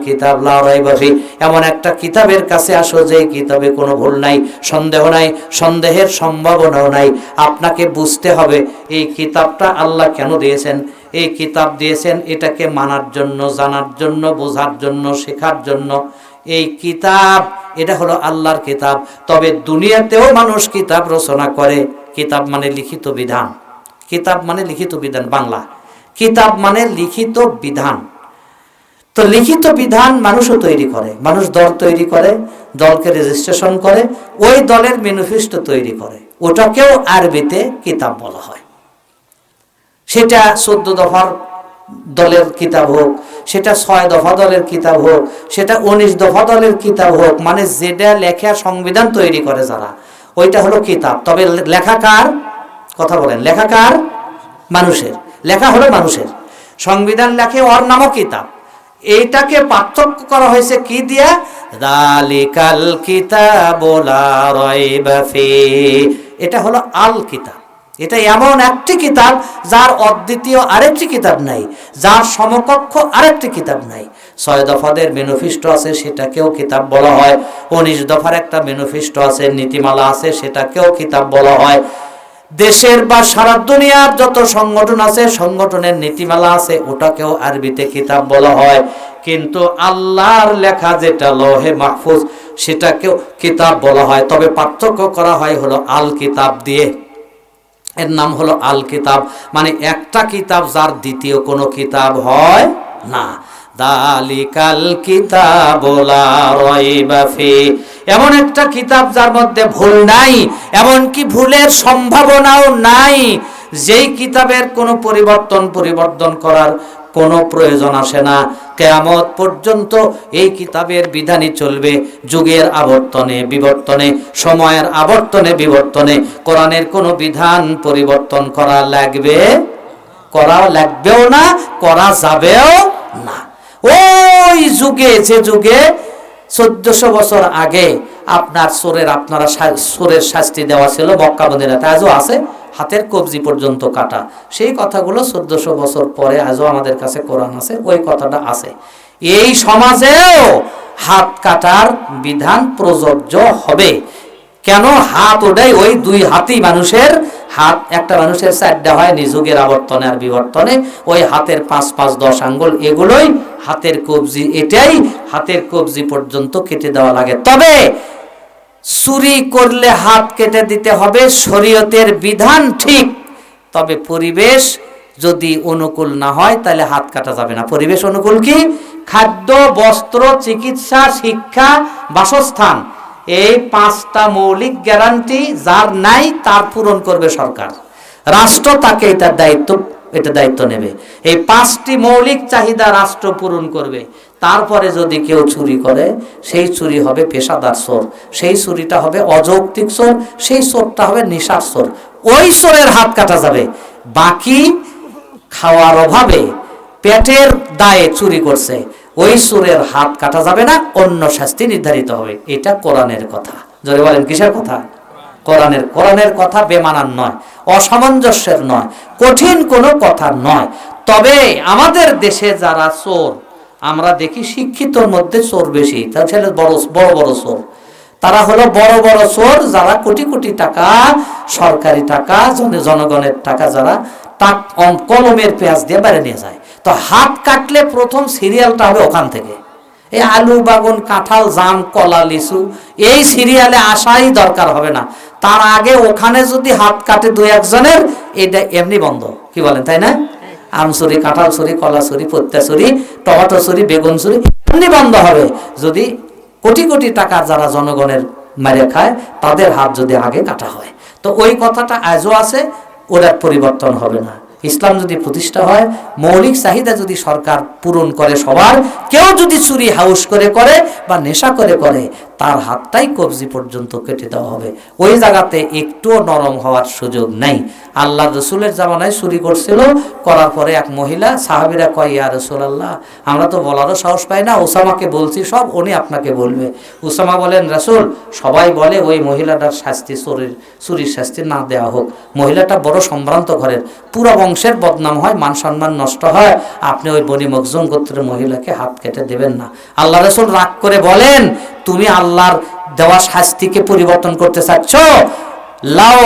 কিতাব লা রাইবা ফি, এমন একটা কিতাবের কাছে আসো যে কিতাবে কোনো ভুল নাই, সন্দেহ নাই, সন্দেহের সম্ভাবনাও নাই। আপনাকে বুঝতে হবে এই কিতাবটা আল্লাহ কেন দিয়েছেন। এই কিতাব দিয়েছেন এটাকে মানার জন্য, জানার জন্য, বোঝার জন্য, শেখার জন্য। এই কিতাব এটা হলো আল্লাহর কিতাব। তবে দুনিয়াতেও মানুষ কিতাব রচনা করে। কিতাব মানে লিখিত বিধান, কিতাব মানে লিখিত বিধান, বাংলা কিতাব মানে লিখিত বিধান। তো লিখিত বিধান মানুষও তৈরি করে, মানুষ দল তৈরি করে, দলকে রেজিস্ট্রেশন করে, ওই দলের ম্যানিফেস্টো তৈরি করে, ওটাকেও আরবিতে কিতাব বলা হয়। সেটা 14 দফার দলের কিতাব হোক, সেটা 6 দফা দলের কিতাব হোক, সেটা 19 দফা দলের কিতাব হোক, মানে যেটা লেখা সংবিধান তৈরি করে যারা, ওইটা হলো কিতাব। তবে লেখা কার কথা বলেন, লেখা কার? মানুষের। লেখা হলো মানুষের, সংবিধান লেখে, ওর নামও কিতাব। এইটাকে পার্থক্য করা হয়েছে কি দিয়া? যালিকাল কিতাবু লা রাইবা ফি, এটা হলো আল কিতাব। এটা এমন একটি কিতাব যার অদ্বিতীয় আরেকটি কিতাব নাই, যার সমকক্ষ আরেকটি কিতাব নাই। 6 দফাদের ম্যানিফেস্টো আছে, সেটাকেও কিতাব বলা হয়। 19 দফার একটা ম্যানিফেস্টো আছে, নীতিমালা আছে, সেটাকেও কিতাব বলা হয়। দেশের বা সারা দুনিয়ার যত সংগঠন আছে, সংগঠনের নীতিমালা আছে, ওটাকেও আরবিতে কিতাব বলা হয়। কিন্তু আল্লাহর লেখা যেটা লৌহে মাহফুজ, সেটাকেও কিতাব বলা হয়। তবে পার্থক্য করা হয় হলো আল কিতাব দিয়ে। এর নাম হলো আল কিতাব, মানে একটা কিতাব যার দ্বিতীয় কোনো কিতাব হয় না। যালিকাল কিতাবু লা রাইবা ফি, এমন একটা কিতাব যার মধ্যে ভুল নাই, এমনকি ভুলের সম্ভাবনাও নাই। যেই কিতাবের কোনো পরিবর্তন করার কোনো প্রয়োজন আসে না। কিয়ামত পর্যন্ত এই কিতাবের বিধানই চলবে। যুগের আবর্তনে বিবর্তনে, সময়ের আবর্তনে বিবর্তনে কোরআনের কোনো বিধান পরিবর্তন করা লাগবেও না, করা যাবেও না। ওই যুগে, যে যুগে 1400 বছর আগে আপনারা চোরের শাস্তি দেওয়া ছিল মক্কা মদিনাতে, আজও আছে, হাতের কবজি পর্যন্ত কাটা। সেই কথাগুলো 1400 বছর পরে আজও আমাদের কাছে কোরআন আছে, ওই কথাটা আছে। এই সমাজেও হাত কাটার বিধান প্রযোজ্য হবে। কেন? হাত ওটাই, ওই 2 হাতই মানুষের হাত। একটা মানুষের 4টা হয় নিযুগের আবর্তনে আর বিবর্তনে। ওই হাতের 5, 10 আঙ্গুল, এগুলোই হাতের কবজি। এটাই হাতের কবজি পর্যন্ত কেটে দেওয়া লাগে। তবে চুরি করলে হাত কেটে দিতে হবে, শরীয়তের বিধান ঠিক। তবে পরিবেশ যদি অনুকূল না হয় তাহলে হাত কাটা যাবে না। পরিবেশ অনুকূল কি? খাদ্য, বস্ত্র, চিকিৎসা, শিক্ষা, বাসস্থান, এই 5টা মৌলিক গ্যারান্টি যার নাই তার পূরণ করবে সরকার, রাষ্ট্র তাকে এটা দায়িত্ব নেবে। এই 5টি মৌলিক চাহিদা রাষ্ট্র পূরণ করবে। তারপরে যদি কেউ চুরি করে, সেই চুরি হবে পেশাদার চোর, সেই চুরিটা হবে অযৌক্তিক চোর, সেই চোরটা হবে নেশার চোর। ওই চোরের হাত কাটা যাবে। বাকি খাওয়ার অভাবে, পেটের দায়ে চুরি করছে, ওই চোরের হাত কাটা যাবে না, অন্য শাস্তি নির্ধারিত হবে। এটা কোরআনের কথা। জোরে বলেন, কিসের কথা? কোরআনের কথা বেমানান নয়, অসামঞ্জস্যের নয়, কঠিন কোনো কথা নয়। তবে আমাদের দেশে যারা চোর, আমরা দেখি শিক্ষিতর মধ্যে চোর বেশি, তাহলে বড় বড় চোর। তারা হলো বড় বড় চোর, যারা কোটি কোটি টাকা, সরকারি টাকা, জনগণের টাকা, যারা কলমের পেঁয়াজ দিয়ে বাইরে নিয়ে যায়। তো হাত কাটলে প্রথম সিরিয়ালটা হবে ওখান থেকে। এই আলু, বাগুন, কাঁঠাল, জাম, কলা, লিচু, এই সিরিয়ালে আসাই দরকার হবে না। তার আগে ওখানে যদি হাত কাটে 2-1 জনের, এটা এমনি বন্ধ। কি বলেন, তাই না? আম চুরি, কাঁঠাল চুরি, কলা চুরি, পত্তা চুরি, টমেটো চুরি, বেগুন চুরি, এমনি বন্ধ হবে যদি কোটি কোটি টাকা যারা জনগণের মেরে খায় তাদের হাত যদি আগে কাটা হয়। তো ওই কথাটা আজও আছে, ওটার পরিবর্তন হবে না। ইসলাম যদি প্রতিষ্ঠা হয়, মৌলিক চাহিদা যদি সরকার পূরণ করে সবার, কেউ যদি চুরি হাউস করে বা নেশা করে, তার হাতটাই কবজি পর্যন্ত কেটে দেওয়া হবে। ওই জায়গাতে একটুও নরম হওয়ার সুযোগ নাই। আল্লাহ রসুলের জামানায় চুরি করছিল, করার পরে এক মহিলা, সাহাবীরা কয়, ইয়া রাসূলুল্লাহ, আমরা তো বলারও সাহস পাই না, উসামাকে বলছি সব, উনি আপনাকে বলবে। উসামা বলেন, রাসূল, সবাই বলে ওই মহিলাটার শাস্তি, চুরির শাস্তি না দেওয়া হোক। মহিলাটা বড় সম্ভ্রান্ত ঘরের, পুরো বংশের বদনাম হয়, মান সম্মান নষ্ট হয়, আপনি ওই বনি মখজুম গোত্রের মহিলাকে হাত কেটে দেবেন না। আল্লাহ রাসূল রাগ করে বলেন, তুমি আল্লাহর দেওয়া শাস্তিকে পরিবর্তন করতে চাচ্ছ? লাও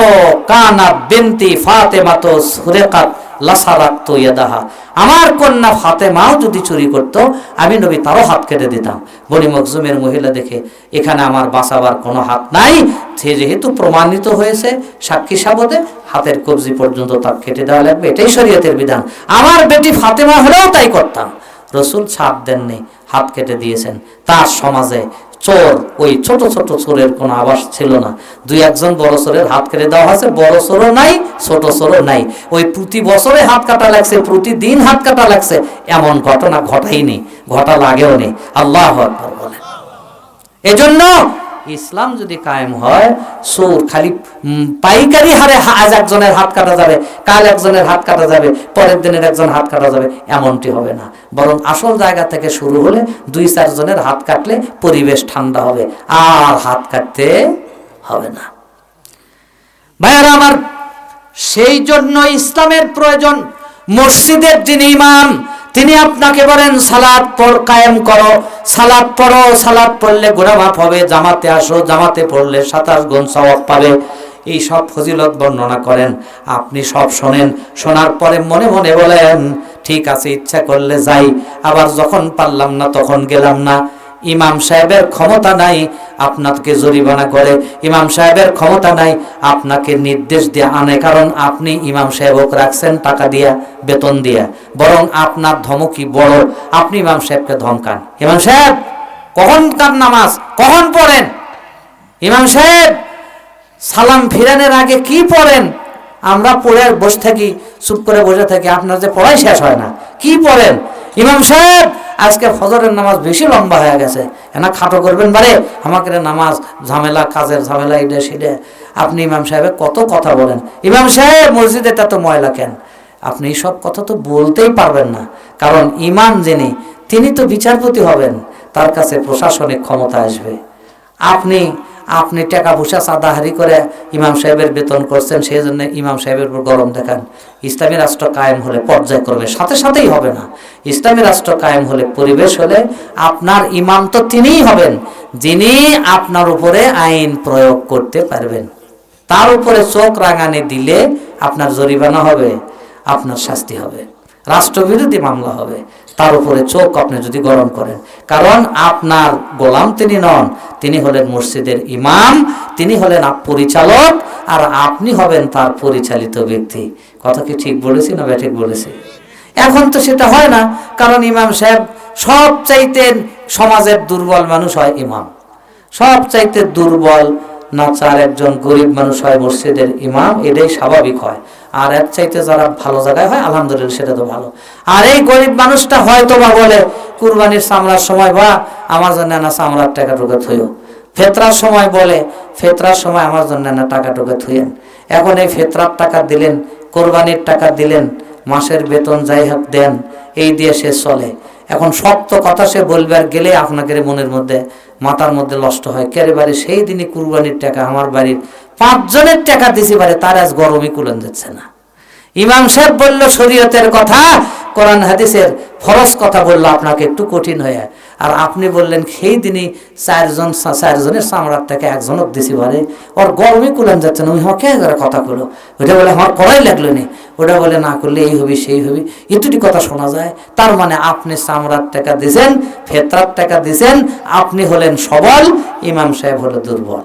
কানা বিনতি ফাতেমা তো সুরেকাত লাসারাতু ইয়াদাহা, আমার কন্যা ফাতেমাও যদি চুরি করত, আমি নবী তারও হাত কেটে দিতাম। বনি মখজুমের মহিলা দেখে, এখানে আমার বাঁচাবার কোনো হাত নাই, সে যেহেতু প্রমাণিত হয়েছে সাক্ষী সাবদে, হাতের কবজি পর্যন্ত তার কেটে দেওয়া লাগবে, এটাই শরীয়তের বিধান। আমার বেটি ফাতেমা হলেও তাই করতাম। রসুল ছাড় দেননি, হাত কেটে দিয়েছেন। তার সমাজে চোর, ওই ছোট ছোট চোরের কোনো আবাস ছিল না। দুই একজন বড় চোরের হাত কেটে দেওয়া হয়েছে, বড় চোরও নাই, ছোট চোরও নাই। ওই প্রতি বছরে হাত কাটা লাগছে, প্রতিদিন হাত কাটা লাগছে, এমন ঘটনা ঘটাইনি, ঘটা লাগেও নেই। আল্লাহু আকবার বলেন। এজন্য ইসলাম যদি কায়েম হয়, চোর খালি পাইকারি হারে আজ একজনের হাত কাটা যাবে, কাল একজনের হাত কাটা যাবে, পরের দিনের একজন হাত কাটা যাবে, এমনটি হবে না। বরং আসল জায়গা থেকে শুরু হলে 2-4 জনের হাত কাটলে পরিবেশ ঠান্ডা হবে, আর হাত কাটতে হবে না। ভাইয়ারা আমার, সেই জন্য ইসলামের প্রয়োজন। মসজিদের যিনি ইমাম, তিনি আপনাকে বলেন সালাত পড়, কায়েম করো, সালাত পড়ো, সালাত পড়লে গুনাহ মাফ হবে, জামাতে আসো, জামাতে পড়লে 27 গুণ সওয়াব পাবে। এই সব ফজিলত বর্ণনা করেন, আপনি সব শোনেন, শোনার পরে মনে মনে বলেন, ঠিক আছে, ইচ্ছা করলে যাই, আবার যখন পারলাম না তখন গেলাম না। ইমাম সাহেবের ক্ষমতা নাই আপনাকে জরিমানা করে, ইমাম সাহেবের ক্ষমতা নাই আপনাকে নির্দেশ দিয়ে আনে, কারণ আপনি ইমাম সাহেবক রাখছেন টাকা দিয়া, বেতন দিয়া। বরং আপনার ধমকি বড়, আপনি ইমাম সাহেবকে ধমকান, ইমাম সাহেব কখন কার নামাজ কখন পড়েন? ইমাম সাহেব সালাম ফিরানোর আগে কি পড়েন? আমরা পড়ে বসে থাকি, চুপ করে বসে থাকি, আপনার যে পড়াই শেষ হয় না, কি পড়েন? ইমাম সাহেব আজকে ফজরের নামাজ বেশি লম্বা হয়ে গেছে, না খাটো করবেন বারে, আমাকে নামাজ ঝামেলা, কাজের ঝামেলা, এটা সেটা। আপনি ইমাম সাহেবের কত কথা বলেন, ইমাম সাহেব মসজিদে এত ময়লা কেন? আপনি সব কথা তো বলতেই পারবেন না, কারণ ইমাম যিনি, তিনি তো বিচারপতি হবেন, তার কাছে প্রশাসনিক ক্ষমতা আসবে। আপনি টাকা পয়সা চাঁদাহারি করে ইমাম সাহেবের বেতন করছেন, সেই জন্য ইমাম সাহেবের উপর গরম দেখান। ইসলামী রাষ্ট্র কায়েম হলে পর্যায়ক্রমে, সাথে সাথেই হবে না। ইসলামী রাষ্ট্র কায়েম হলে, পরিবেশ হলে, আপনার ইমাম তো তিনিই হবেন যিনি আপনার উপরে আইন প্রয়োগ করতে পারবেন। তার উপরে চোখ রাঙানি দিলে আপনার জরিমানা হবে, আপনার শাস্তি হবে, রাষ্ট্রবিরোধী মামলা হবে। তার উপরে চোখ আপনি যদি গরম করেন, কারণ আপনার গোলাম তিনি নন, তিনি হলেন মসজিদের ইমাম, তিনি হলেন পরিচালক, আর আপনি হবেন তার পরিচালিত ব্যক্তি। কথা কি ঠিক বলেছি না ব্যাঠিক বলেছি? এখন তো সেটা হয় না, কারণ ইমাম সাহেব সবচাইতে সমাজের দুর্বল মানুষ হয় ইমাম, সবচাইতে দুর্বল নাচার একজন গরিব মানুষ হয় মসজিদের ইমাম, এটাই স্বাভাবিক হয়। আর এর চাইতে যারা ভালো জায়গায় হয়, আলহামদুলিল্লাহ, সেটা তো ভালো। আর এই গরিব মানুষটা হয়তো বা বলে, কুরবানির চামড়ার সময় বা আমার জন্য না চামড়ার টাকা টুকে থইও, ফেতরার সময় বলে, ফেতরার সময় আমার জন্য না টাকা টুকে থুয়েন। এখন এই ফেতরার টাকা দিলেন, কোরবানির টাকা দিলেন, মাসের বেতন যাই হোক দেন, এই দিয়ে সে চলে। এখন শক্ত কথা সে বলবে, আর গেলে আপনাকে মনের মধ্যে, মাথার মধ্যে নষ্ট হয়, কেরে বাড়ি সেই দিনই কুরবানির টাকা, আমার বাড়ির 5 জনের টাকা দিছি পারে, তার আজ গরমই কুলেন যাচ্ছে না। ইমাম সাহেব বলল শরীয়তের কথা, কোরআন হাদিসের ফরজ কথা বললো আপনাকে একটু কঠিন হয়ে, আর আপনি বললেন সেই দিনই 4 জনের চামড়ার টাকা 1 জনক দিছি পারে, ওর গরমই কুলেন যাচ্ছে না। ওই হকে কথা বলো, ওটা বলে আমার করাই লাগলো নি, ওটা বলে না করলে এই হবি সেই হবি, এটুটি কথা শোনা যায়। তার মানে আপনি চামড়ার টাকা দিছেন, ফেতরার টাকা দিছেন, আপনি হলেন সবল, ইমাম সাহেব হলো দুর্বল।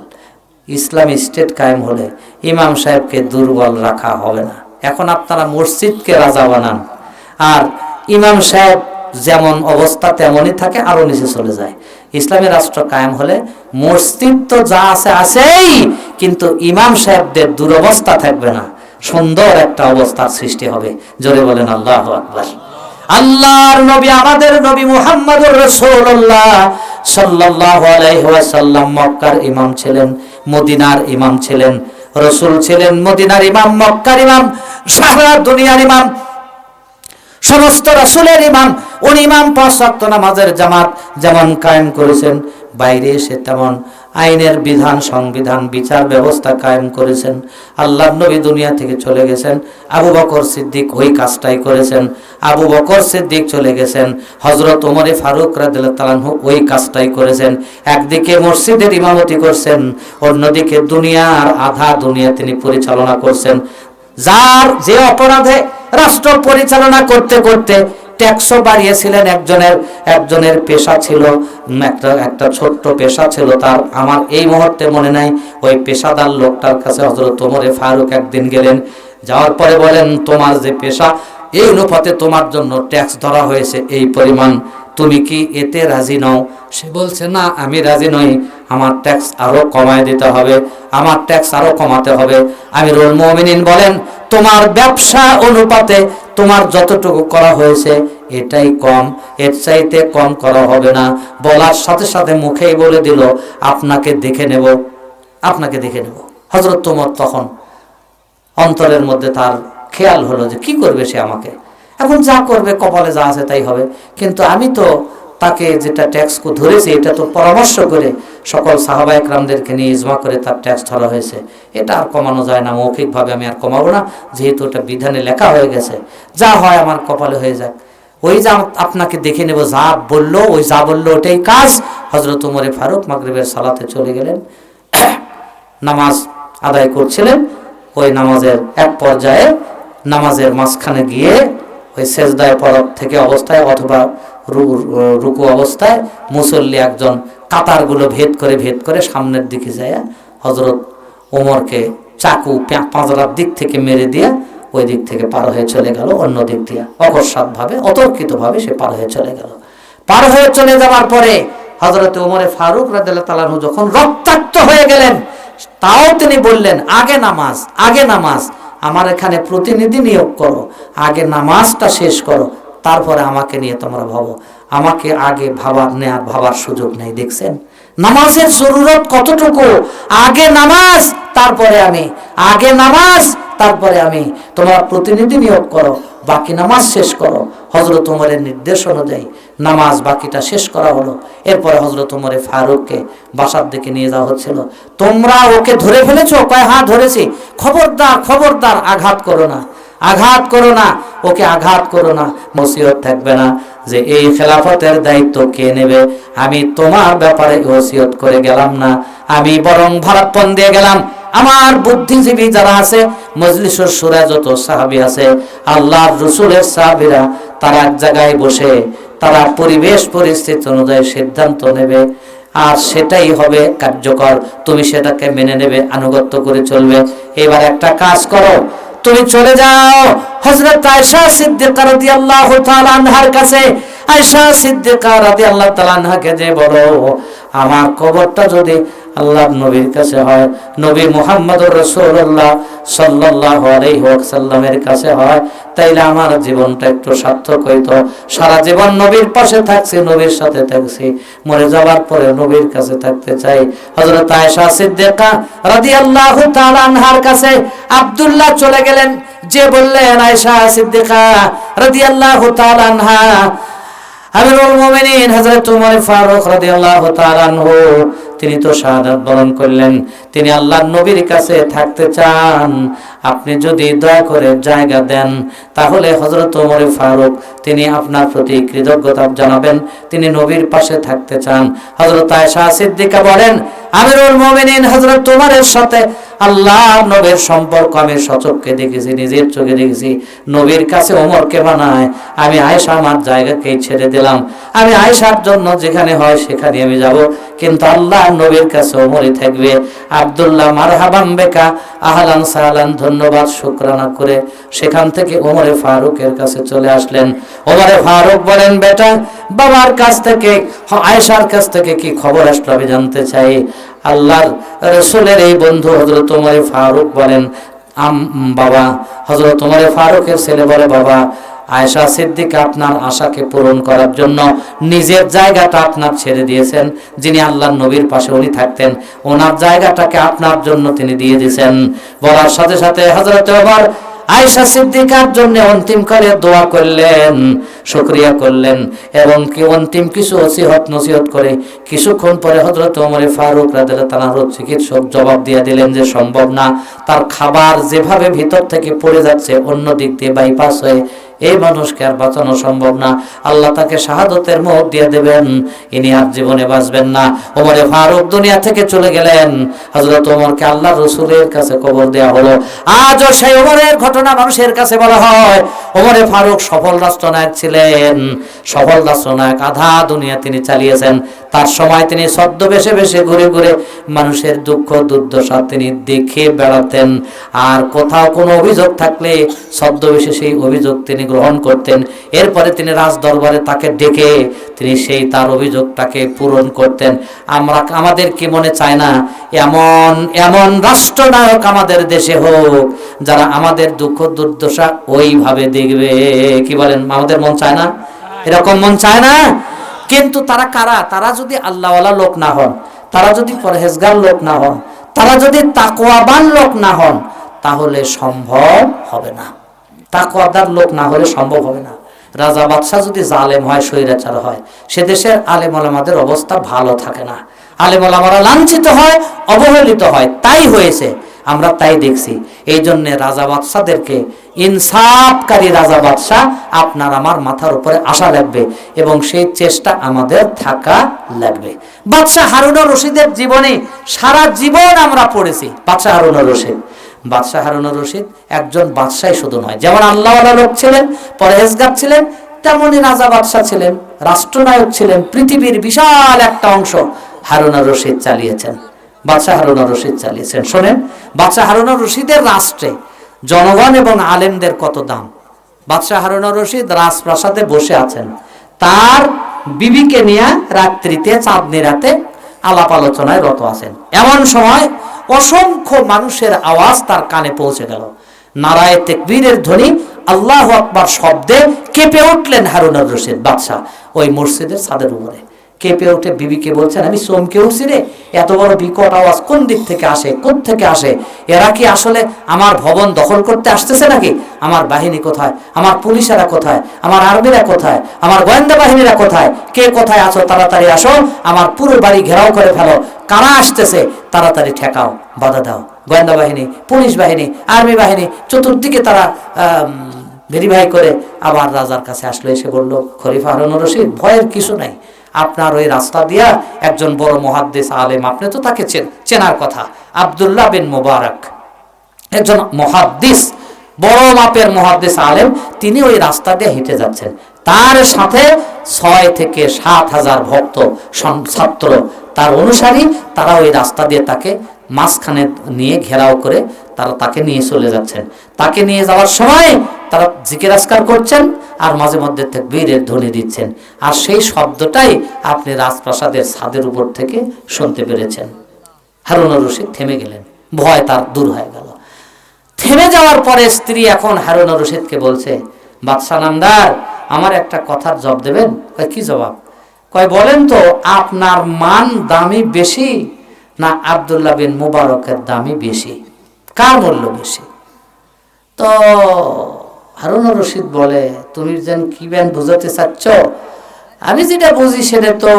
ইসলামী স্টেট কায়েম হলে ইমাম সাহেবকে দুর্বল রাখা হবে না। এখন আপনারা মসজিদকে রাজা বানান, আর ইমাম সাহেব যেমন অবস্থা তেমনই থাকে, আরো নিচে চলে যায়। ইসলামী রাষ্ট্র কায়েম হলে মসজিদ তো যা আছে আছেই, কিন্তু ইমাম সাহেবদের দুরবস্থা থাকবে না, সুন্দর একটা অবস্থার সৃষ্টি হবে। জোরে বলেন আল্লাহু আকবার। আল্লাহর নবী, আমাদের নবী মুহাম্মদুর রাসূলুল্লাহ সাল্লাল্লাহু আলাইহি ওয়াসাল্লাম মক্কার ইমাম ছিলেন, মদিনার ইমাম ছিলেন। রাসূল ছিলেন মদিনার ইমাম, মক্কার ইমাম, সারা দুনিয়ার ইমাম, সমস্ত রাসূলের ইমাম। উনি ইমাম 5 ওয়াক্ত নামাজের জামাত যেমন কায়েম করেছেন, বাইরে এসে তেমন আইনের বিধান, সংবিধান, বিচার ব্যবস্থা কায়েম করেছেন। আল্লাহর নবী দুনিয়া থেকে চলে গেছেন, আবু বকর সিদ্দিক ওই কাজটাই করেছেন। আবু বকর সিদ্দিক চলে গেছেন, হযরত ওমরে ফারুক রাদিয়াল্লাহু তাআলা ওই কাজটাই করেছেন। একদিকে মসজিদের ইমামতি করছেন, অন্যদিকে দুনিয়ার আধা দুনিয়া তিনি পরিচালনা করছেন। যার যে অপরাধে রাষ্ট্র পরিচালনা করতে করতে ট্যাক্সও বাড়িয়েছিলেন। একজনের পেশা ছিল, একটা ছোট্ট পেশা ছিল তার, আমার এই মুহূর্তে মনে নাই। ওই পেশাদার লোকটার কাছে হযরত ওমরে ফারুক একদিন গেলেন, যাওয়ার পরে বলেন, তোমার যে পেশা এই অনুপাতে তোমার জন্য ট্যাক্স ধরা হয়েছে এই পরিমাণ, তুমি কি এতে রাজি নও? সে বলছে, না আমি রাজি নই, আমার ট্যাক্স আরো কমায় দিতে হবে, আমার ট্যাক্স আরো কমাতে হবে। আমিরুল মুমিনিন বলেন, তোমার ব্যবসা অনুপাতে তোমার যতটুকু করা হয়েছে এটাই কম, এর চাইতে কম করা হবে না। বলার সাথে সাথে মুখেই বলে দিল, আপনাকে দেখে নেব, আপনাকে দেখে নেব। হযরত ওমর তখন অন্তরের মধ্যে তার খেয়াল হলো যে কি করবে সে আমাকে, এখন যা করবে কপালে যা আছে তাই হবে। কিন্তু আমি তো তাকে যেটা ট্যাক্স ধরেছি এটা তো পরামর্শ করে সকল সাহাবা একরামদেরকে নিয়ে ইজমা করে তার ট্যাক্স ধরা হয়েছে, এটা আর কমানো যায় না, মৌখিকভাবে আমি আর কমাবো না, যেহেতু এটা বিধানে লেখা হয়ে গেছে, যা হয় আমার কপালে হয়ে যাক। ওই যা আপনাকে দেখে নেব যা বললো, ওই যা বললো ওটাই কাজ। হযরত ওমরে ফারুক মাগরিবের সালাতে চলে গেলেন, নামাজ আদায় করছিলেন। ওই নামাজের এক পর্যায়ে নামাজের মাঝখানে গিয়ে ওই সেজদায় পড়া থেকে অবস্থায় অথবা রুকু অবস্থায় মুসল্লি একজন কাতারগুলো ভেদ করে সামনের দিকে যায় হযরত ওমরকে চাকু পাঁজরার দিক থেকে মেরে দিয়ে ওই দিক থেকে পার হয়ে চলে গেল, অন্য দিক দিয়ে অকস্মাৎভাবে অতর্কিতভাবে সে পার হয়ে চলে গেল। পার হয়ে চলে যাওয়ার পরে হযরত ওমরে ফারুক রাদিয়াল্লাহু তাআলা যখন রক্তাক্ত হয়ে গেলেন, তাও তিনি বললেন, আগে নামাজ, আগে নামাজ, আমার এখানে প্রতিনিধি নিয়োগ করো, আগে নামাজটা শেষ করো, তারপরে আমাকে নিয়ে তোমরা ভাবো। আমাকে আগে ভাবার সুযোগ নেই। দেখছেন নামাজের জরুরত কতটুকু? আগে নামাজ তারপরে আমি, আগে নামাজ তারপরে আমি, তোমরা প্রতিনিধি নিয়োগ করো, বাকি নামাজ শেষ করো। হযরত ওমরের নির্দেশ অনুযায়ী নামাজ বাকিটা শেষ করা হলো। এরপরে হযরত ওমরে ফারুককে বাসার দিকে নিয়ে যাওয়া হচ্ছিল। তোমরা ওকে ধরে ফেলেছো? কয় হ্যাঁ ধরেছি। খবরদার খবরদার, আঘাত করো না, আঘাত করো না, ওকে আঘাত করো না। নসিহত থাকবে না যে এই খেলাফতের দায়িত্ব কে নেবে, আমি তোমার ব্যাপারে ওসিয়ত করে গেলাম না, আমি বরং ভাড়াপন দিয়ে গেলাম। আমার বুদ্ধিজীবী যারা আছে, মজলিসুর শুরা যত সাহাবী আছে, আল্লাহর রাসূলের সাহাবীরা, তারা এক জায়গায় বসে তারা পরিবেশ পরিস্থিতি অনুযায়ী সিদ্ধান্ত নেবে, আর সেটাই হবে কার্যকর। তুমি সেটাকে মেনে নেবে, আনুগত্য করে চলবে। এবার একটা কাজ করো, তুমি চলে যাও হযরত আয়েশা সিদ্দিকা রাদিয়াল্লাহু তাআলা আনহার কাছে। আয়েশা সিদ্দিকা রাদিয়াল্লাহু তাআলা আনহাকে যে বলো, আমার কবরটা যদি আল্লাহর নবীর কাছে হয়, নবী মুহাম্মদুর রাসূলুল্লাহ সাল্লাল্লাহু আলাইহি ওয়াসাল্লামের কাছে হয়, তাইলে আমার জীবনটা একটু সার্থক হইতো। সারা জীবন নবীর পাশে থাকছি, নবীর সাথে থাকছি, মরে যাওয়ার পরে নবীর কাছে থাকতে চাই। হযরত আয়েশা সিদ্দিকা রাদিয়াল্লাহু তাআলা আনহার কাছে আব্দুল্লাহ চলে গেলেন, যে বললেন, আয়েশা সিদ্দিকা রাদিয়াল্লাহু তাআলা আনহা, আমিরুল মুমিনিন হযরত ওমর ফারুক রাদিয়াল্লাহু তাআলা আনহু, তিনি তো শাহাদাত বরণ করলেন, তিনি আল্লাহর নবীর কাছে থাকতে চান। আপনি যদি দয়া করে জায়গা দেন, তাহলে হযরত ওমর ফারুক তিনি আপনার প্রতি কৃতজ্ঞতা জানাবেন, তিনি নবীর পাশে থাকতে চান। হযরত আয়েশা সিদ্দিকা বলেন, আমিরুল মুমিনিন হযরত ওমরের সাথে আল্লাহর নবীর সম্পর্ক আমি সচক্ষে দেখেছি, নিজের চোখে দেখেছি। নবীর কাছে ওমরকে বানায়, আমি আয়েশা আমার জায়গাকেই ছেড়ে দিলাম, আমি আয়েশার জন্য যেখানে হয় সেখানে আমি যাব, কিন্তু আল্লাহর নবীর কাছে ওমরই থাকবে। আব্দুল্লাহ মারহাবান বেকা, আহলান সাহলান, ধন্যবাদ শুকরানা করে সেখান থেকে ওমরে ফারুকের কাছে চলে আসলেন। ওমরে ফারুক বলেন, বেটা, বাবার কাছ থেকে, আয়েশার কাছ থেকে কি খবর আসলো আমি জানতে চাই। আল্লাহর রাসূলের এই বন্ধু হযরত ওমরে ফারুক বলেন, বাবা, হযরত ওমরে ফারুকের ছেলে বলে, বাবা, আয়েশা সিদ্দিকা আপনার আশাকে পূরণ করার জন্য নিজের জায়গাটা আপনার ছেড়ে দিয়েছেন। যিনি আল্লাহর নবীর পাশে উনি থাকতেন, ওনার জায়গাটাকে আপনার জন্য তিনি দিয়ে দিয়েছেন। বলার সাথে সাথে হযরত ওমর আয়েশা সিদ্দিকার জন্য অন্তিমকালে দোয়া করলেন, শুকরিয়া করলেন, এবং কি অন্তিম কিছু নসিহত করে কিছুক্ষণ পরে হযরত ওমর ফারুক রাদিয়াল্লাহু তাআলার চিকিৎসক জবাব দিয়ে দিলেন যে সম্ভব না, তার খাবার যেভাবে ভিতর থেকে পড়ে যাচ্ছে অন্য দিক দিয়ে বাইপাস হয়ে এই মানুষকে আর বাঁচানো সম্ভব না, আল্লাহ তাকে শাহাদতের মুখ দিয়ে দেবেন, ইনি আর জীবনে বাঁচবেন না। ওমরে ফারুক দুনিয়া থেকে চলে গেলেন। হযরত ওমরকে আল্লাহর রাসূলের কাছে কবর দেওয়া হলো। আজও সেই ওমরের ঘটনা মানুষের কাছে বলা হয়। ওমরে ফারুক সফল রাষ্ট্রনায়ক ছিলেন, সফল রাষ্ট্রনায়ক, আধা দুনিয়া তিনি চালিয়েছেন। তার সময় তিনি ছদ্মবেশে বেশে ঘুরে ঘুরে মানুষের দুঃখ দুর্দশা তিনি দেখে বেড়াতেন, আর কোথাও কোনো অভিযোগ থাকলে ছদ্মবেশে সেই অভিযোগ তিনি গ্রহণ করতেন। এরপরে তিনি রাজ দরবারে তাকে ডেকে তিনি সেই তার অভিযোগটাকে পূরণ করতেন। আমাদের কি মনে চায় না এমন এমন রাষ্ট্রনায়ক আমাদের দেশে হোক যারা আমাদের দুঃখ দুর্দশা ওইভাবে দেখবে? কি বলেন, আমাদের মন চায় না? এরকম মন চায় না? কিন্তু তারা কারা? তারা যদি আল্লাহওয়ালা লোক না হন, তারা যদি পরহেজগার লোক না হন, তারা যদি তাকওয়াবান লোক না হন, তাহলে সম্ভব হবে না। তাকওয়াদার লোক না হলে সম্ভব হবে না। রাজা বাদশাহ যদি জালেম হয়, স্বৈরাচার হয়, সে দেশের আলেম ওলামাদের অবস্থা ভালো থাকে না। আলেম ওলামারা লাঞ্ছিত হয়, অবহেলিত হয়। তাই হয়েছে, আমরা তাই দেখছি। এই জন্য রাজা বাদশাদেরকে, ইনসাফকারী রাজা বাদশাহ আপনার আমার মাথার উপরে আসা লাগবে, এবং সেই চেষ্টা আমাদের থাকা লাগবে। বাদশাহ হারুনুর রশিদের জীবনে সারা জীবন আমরা পড়েছি। বাদশাহ হারুনুর রশিদ একজন বাদশাহ শুধু নয়, যেমন আল্লাহওয়ালা লোক ছিলেন, পরহেজগার ছিলেন, তেমনই রাজা বাদশাহ ছিলেন, রাষ্ট্রনায়ক ছিলেন। পৃথিবীর বিশাল একটা অংশ হারুনুর রশিদ চালিয়েছেন, বাদশাহ হারুনুর রশিদ চালিয়েছেন। শোনেন, বাদশাহ হারুনুর রশিদের রাষ্ট্রে জনগণ এবং আলেমদের কত দাম। বাদশাহ হারুনুর রশিদ রাজপ্রাসাদে বসে আছেন, তার বিবিকে নিয়ে রাত্রিতে চাঁদনি রাতে আলাপ আলোচনায় রত আছেন। এমন সময় অসংখ্য মানুষের আওয়াজ তার কানে পৌঁছে গেল। নারায়ে তাকবীরের ধ্বনি, আল্লাহু আকবার শব্দে কেঁপে উঠলেন হারুনুর রশিদ বাদশাহ ওই মসজিদের ছাদের উপরে। কেঁপে উঠে বিবিকে বলছেন, আমি চমকে উঠছি রে, এত বড় বিকট আওয়াজ কোন দিক থেকে আসে, কোত্থেকে আসে? এরা কি আসলে আমার ভবন দখল করতে আসতেছে নাকি? আমার বাহিনী কোথায়? আমার পুলিশেরা কোথায়? আমার আর্মিরা কোথায়? আমার গোয়েন্দা বাহিনীরা কোথায়? কে কোথায় আছো? তাড়াতাড়ি আসো, আমার পুরো বাড়ি ঘেরাও করে ফেলো। কারা আসতেছে? তাড়াতাড়ি ঠেকাও, বাধা দাও। গোয়েন্দা বাহিনী, পুলিশ বাহিনী, আর্মি বাহিনী চতুর্দিকে তারা ভেরিফাই করে আবার রাজার কাছে আসলো। এসে বলল, খলিফা হারুনুর রশিদ, ভয়ের কিছু নাই। আপনার ওই রাস্তা দিয়া একজন বড় মুহাদ্দিস আলেম, আপনি তো তাকে চেনার কথা, আব্দুল্লাহ বিন মুবারক, একজন মুহাদ্দিস, বড় মাপের মুহাদ্দিস আলেম, তিনি ওই রাস্তা দিয়ে হেঁটে যাচ্ছেন। তার সাথে 6 থেকে 7,000 ভক্ত, ছাত্র, তার অনুসারী, তারা ওই রাস্তা দিয়ে তাকে মাঝখানে নিয়ে ঘেরাও করে তারা তাকে নিয়ে চলে যাচ্ছেন। তাকে নিয়ে যাওয়ার সময় তারা জিকির আজকার করছেন আর মাঝে মধ্যে তাকবীরের ধ্বনি দিচ্ছেন। আর সেই শব্দটাই আপনি রাজপ্রাসাদের ছাদের উপর থেকে শুনতে পেরেছেন। হারুনুর রশিদ থেমে গেলেন, ভয় তার দূর হয়ে গেল। থেমে যাওয়ার পরে স্ত্রী এখন হারুনুর রশিদকে বলছে, বাদশাহ নামদার, আমার একটা কথার জবাব দেবেন? কি জবাব? বলেন তো, আপনার মান দামি বেশি না আব্দুল্লাহ বিন মুবারকের দামি বেশি? কার মূল্য বেশি? তো হারুনুর রশিদ বলে, তুমি যেন কি বেন বুঝাতে চাচ্ছ? আমি যেটা বুঝি সেটা তো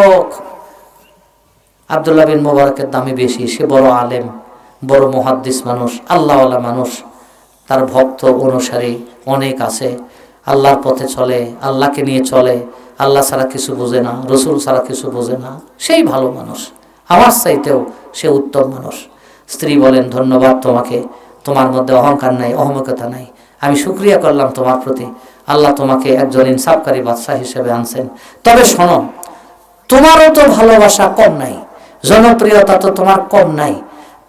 আব্দুল্লাহ বিন মুবারকের দামি বেশি। সে বড় আলেম, বড় মুহাদ্দিস মানুষ, আল্লাহওয়ালা মানুষ, তার ভক্ত অনুসারী অনেক আছে, আল্লাহর পথে চলে, আল্লাহকে নিয়ে চলে, আল্লাহ ছাড়া কিছু বোঝে না, রসুল ছাড়া কিছু বোঝে না, সেই ভালো মানুষ, আমার চাইতেও সে উত্তম মানুষ। স্ত্রী বলেন, ধন্যবাদ তোমাকে, তোমার মধ্যে অহংকার নাই, অহমিকতা নাই, আমি শুকরিয়া করলাম তোমার প্রতি। আল্লাহ তোমাকে একজন ইনসাফকারী বাদশাহ হিসেবে আনছেন। তবে শোনো, তোমারও তো ভালোবাসা কম নাই, জনপ্রিয়তা তো তোমার কম নাই,